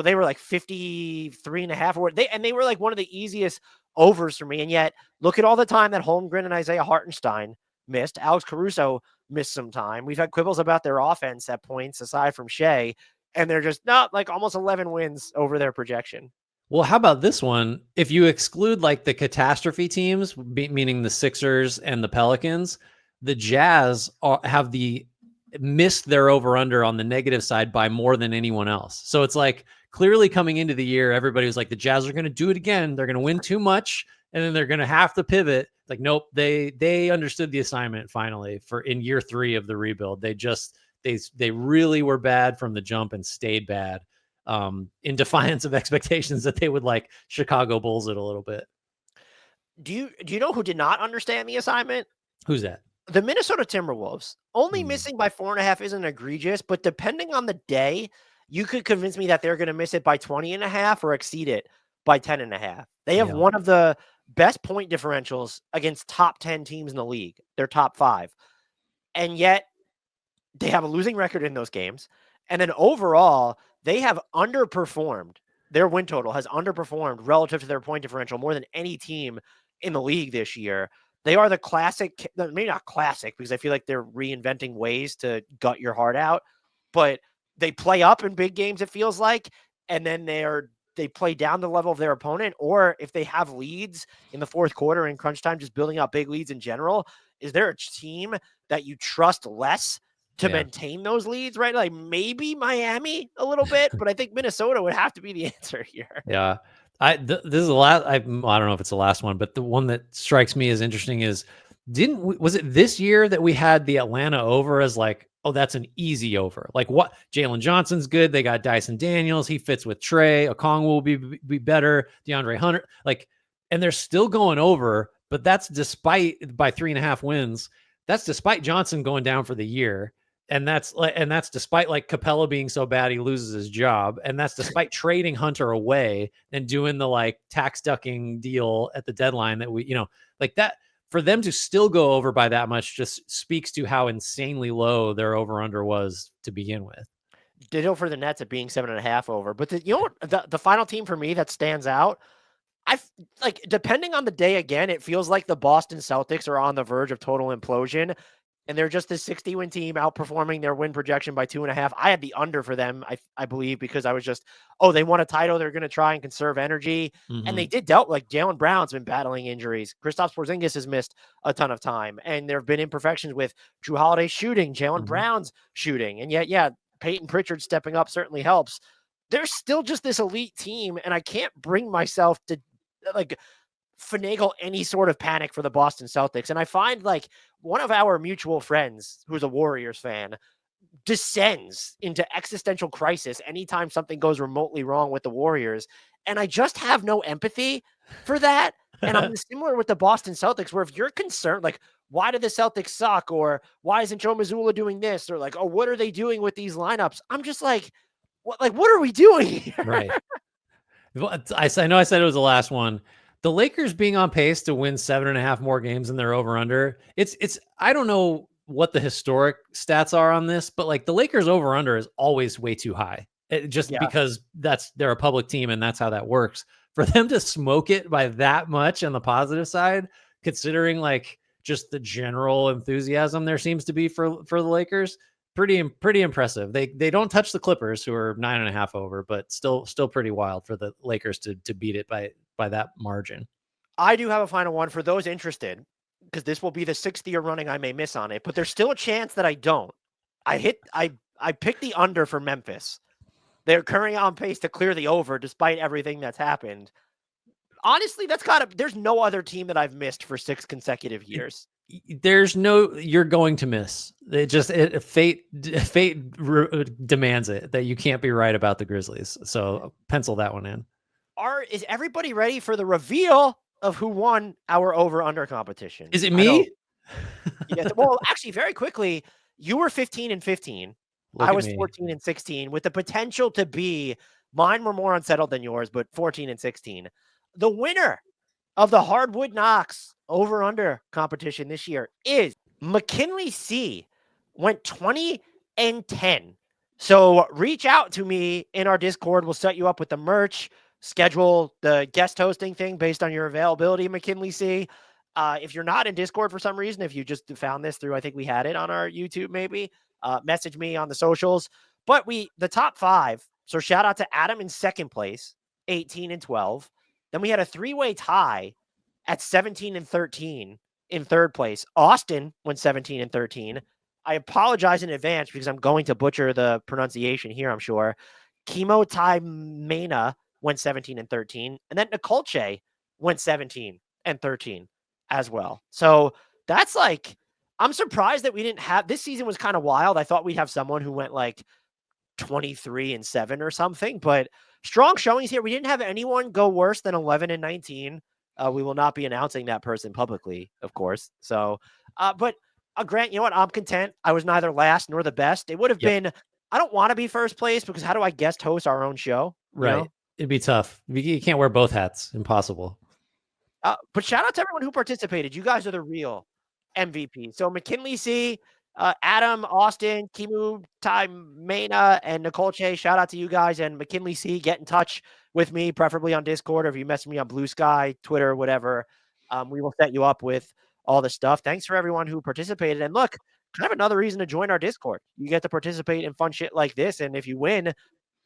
they were like 53.5, and they were like one of the easiest overs for me. And yet, look at all the time that Holmgren and Isaiah Hartenstein missed. Alex Caruso missed some time. We've had quibbles about their offense at points aside from Shea, and they're just not like almost 11 wins over their projection. Well, how about this one? If you exclude like the catastrophe teams, meaning the Sixers and the Pelicans, the Jazz have missed their over under on the negative side by more than anyone else. So it's like clearly coming into the year, everybody was like, the Jazz are going to do it again. They're going to win too much, and then they're going to have to pivot. Like, nope, they understood the assignment finally in year 3 of the rebuild. They really were bad from the jump and stayed bad in defiance of expectations that they would like Chicago Bulls it a little bit. Do you know who did not understand the assignment? Who's that? The Minnesota Timberwolves. Only missing by 4.5 isn't egregious, but depending on the day, you could convince me that they're going to miss it by 20.5 or exceed it by 10.5. They have one of the best point differentials against top 10 teams in the league. They're top 5. And yet they have a losing record in those games. And then overall, they have underperformed. Their win total has underperformed relative to their point differential more than any team in the league this year. They are the classic, maybe not classic, because I feel like they're reinventing ways to gut your heart out, but they play up in big games, it feels like, and then they play down the level of their opponent, or if they have leads in the fourth quarter in crunch time, just building up big leads in general. Is there a team that you trust less to maintain those leads, right? Like maybe Miami a little bit, but I think Minnesota would have to be the answer here. Yeah. This is the last, I don't know if it's the last one, but the one that strikes me as interesting is, was it this year that we had the Atlanta over as like, oh, that's an easy over? Like what? Jalen Johnson's good. They got Dyson Daniels. He fits with Trey. Okongwu will be better. DeAndre Hunter, and they're still going over, but that's despite by 3.5 wins. That's despite Johnson going down for the year. And that's despite like Capella being so bad he loses his job, and that's despite trading Hunter away and doing the like tax ducking deal at the deadline that we, like that. For them to still go over by that much just speaks to how insanely low their over under was to begin with. Ditto for the Nets at being 7.5 over, but the final team for me that stands out, depending on the day again, it feels like the Boston Celtics are on the verge of total implosion. And they're just a 60-win team outperforming their win projection by 2.5. I had the under for them, I believe, because I was just, they won a title. They're going to try and conserve energy. Mm-hmm. And they did like Jaylen Brown's been battling injuries. Kristaps Porzingis has missed a ton of time. And there have been imperfections with Drew Holiday shooting, Jaylen Brown's shooting. And yet, Peyton Pritchard stepping up certainly helps. They're still just this elite team. And I can't bring myself to finagle any sort of panic for the Boston Celtics. And I find like one of our mutual friends who's a Warriors fan descends into existential crisis anytime something goes remotely wrong with the Warriors. And I just have no empathy for that. And I'm similar with the Boston Celtics, where if you're concerned, like, why do the Celtics suck? Or why isn't Joe Mazzulla doing this? Or like, what are they doing with these lineups? I'm just like, what are we doing here? Right. I know I said it was the last one. The Lakers being on pace to win 7.5 more games than their over under. It's I don't know what the historic stats are on this, but like the Lakers over under is always way too high. Because they're a public team and that's how that works. For them to smoke it by that much on the positive side, considering like just the general enthusiasm there seems to be for the Lakers, pretty impressive. They don't touch the Clippers, who are 9.5 over, but still pretty wild for the Lakers to beat it by that margin. I do have a final one for those interested, because this will be the 6th year running I may miss on it, but there's still a chance that I don't. I picked the under for Memphis. They're currently on pace to clear the over despite everything that's happened. Honestly, there's no other team that I've missed for 6 consecutive years. You're going to miss. Fate demands it that you can't be right about the Grizzlies. So pencil that one in. Is everybody ready for the reveal of who won our over-under competition? Is it me? Yes. Well, actually, very quickly, you were 15-15. I was 14-16, with the potential to be, mine were more unsettled than yours, but 14-16. The winner of the HardwoodKnocks over-under competition this year is McKinley C. Went 20-10. So reach out to me in our Discord. We'll set you up with the merch, schedule the guest hosting thing based on your availability, McKinley C. If you're not in Discord for some reason, if you just found this through, I think we had it on our YouTube maybe, message me on the socials. But the top 5, so shout out to Adam in 2nd place, 18-12. Then we had a 3-way tie at 17-13 in 3rd place. Austin went 17-13. I apologize in advance because I'm going to butcher the pronunciation here, I'm sure. Kimo Tai Mena went 17-13. And then Nicolche went 17-13 as well. So that's like, I'm surprised that we didn't have, this season was kind of wild. I thought we'd have someone who went like 23-7 or something, but strong showings here. We didn't have anyone go worse than 11-19. We will not be announcing that person publicly, of course. So, but Grant, you know what? I'm content. I was neither last nor the best. It would have been, I don't want to be first place because how do I guest host our own show? Right. Know? It'd be tough. You can't wear both hats. Impossible. But shout out to everyone who participated. You guys are the real MVP. So McKinley C, Adam, Austin, Kimu, Tai Mena, and Nicolche, shout out to you guys. And McKinley C, get in touch with me, preferably on Discord, or if you message me on Blue Sky, Twitter, whatever. We will set you up with all the stuff. Thanks for everyone who participated. And look, kind of another reason to join our Discord. You get to participate in fun shit like this. And if you win,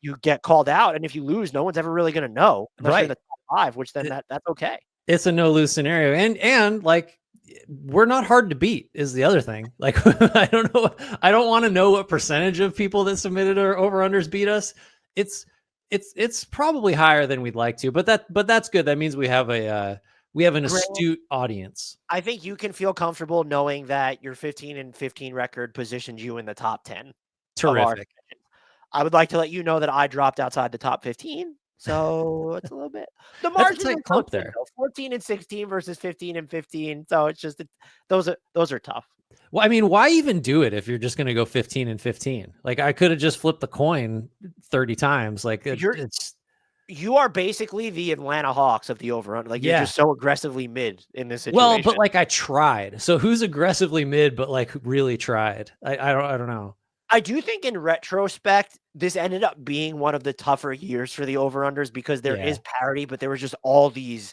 you get called out. And if you lose, no one's ever really going to know. Unless you're in the top 5, which then that's okay. It's a no-lose scenario. And like, we're not hard to beat is the other thing. Like, I don't know. I don't want to know what percentage of people that submitted our over-unders beat us. It's probably higher than we'd like to, but that's good. That means we have an astute audience. I think you can feel comfortable knowing that your 15-15 record positions you in the top 10. Terrific. I would like to let you know that I dropped outside the top 15. So it's a little bit the margin is close there. 14-16 versus 15-15. So it's just those are tough. Well, I mean, why even do it if you're just going to go 15-15? Like, I could have just flipped the coin 30 times. Like, you are basically the Atlanta Hawks of the over-under. Like, you're just so aggressively mid in this situation. Well, but like, I tried. So who's aggressively mid, but like really tried? I don't know. I do think in retrospect, this ended up being one of the tougher years for the over-unders because there is parity, but there was just all these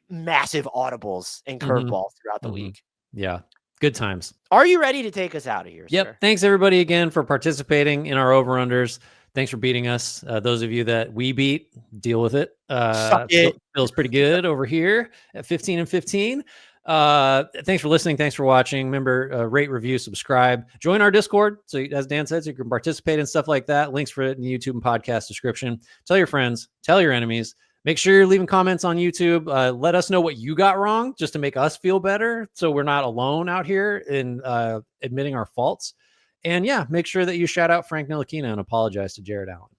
massive audibles and curveballs throughout the league. Yeah. Good times. Are you ready to take us out of here, sir? Thanks, everybody, again, for participating in our over-unders. Thanks for beating us. Those of you that we beat, deal with it. Feels pretty good over here at 15-15. Thanks for listening. Thanks for watching. Remember, rate, review, subscribe, join our Discord. So as Dan said, so you can participate in stuff like that. Links for it in the YouTube and podcast description. Tell your friends, tell your enemies. Make sure you're leaving comments on YouTube. Let us know what you got wrong just to make us feel better. So we're not alone out here in admitting our faults. And yeah, make sure that you shout out Frank Ntilikina and apologize to Jared Allen.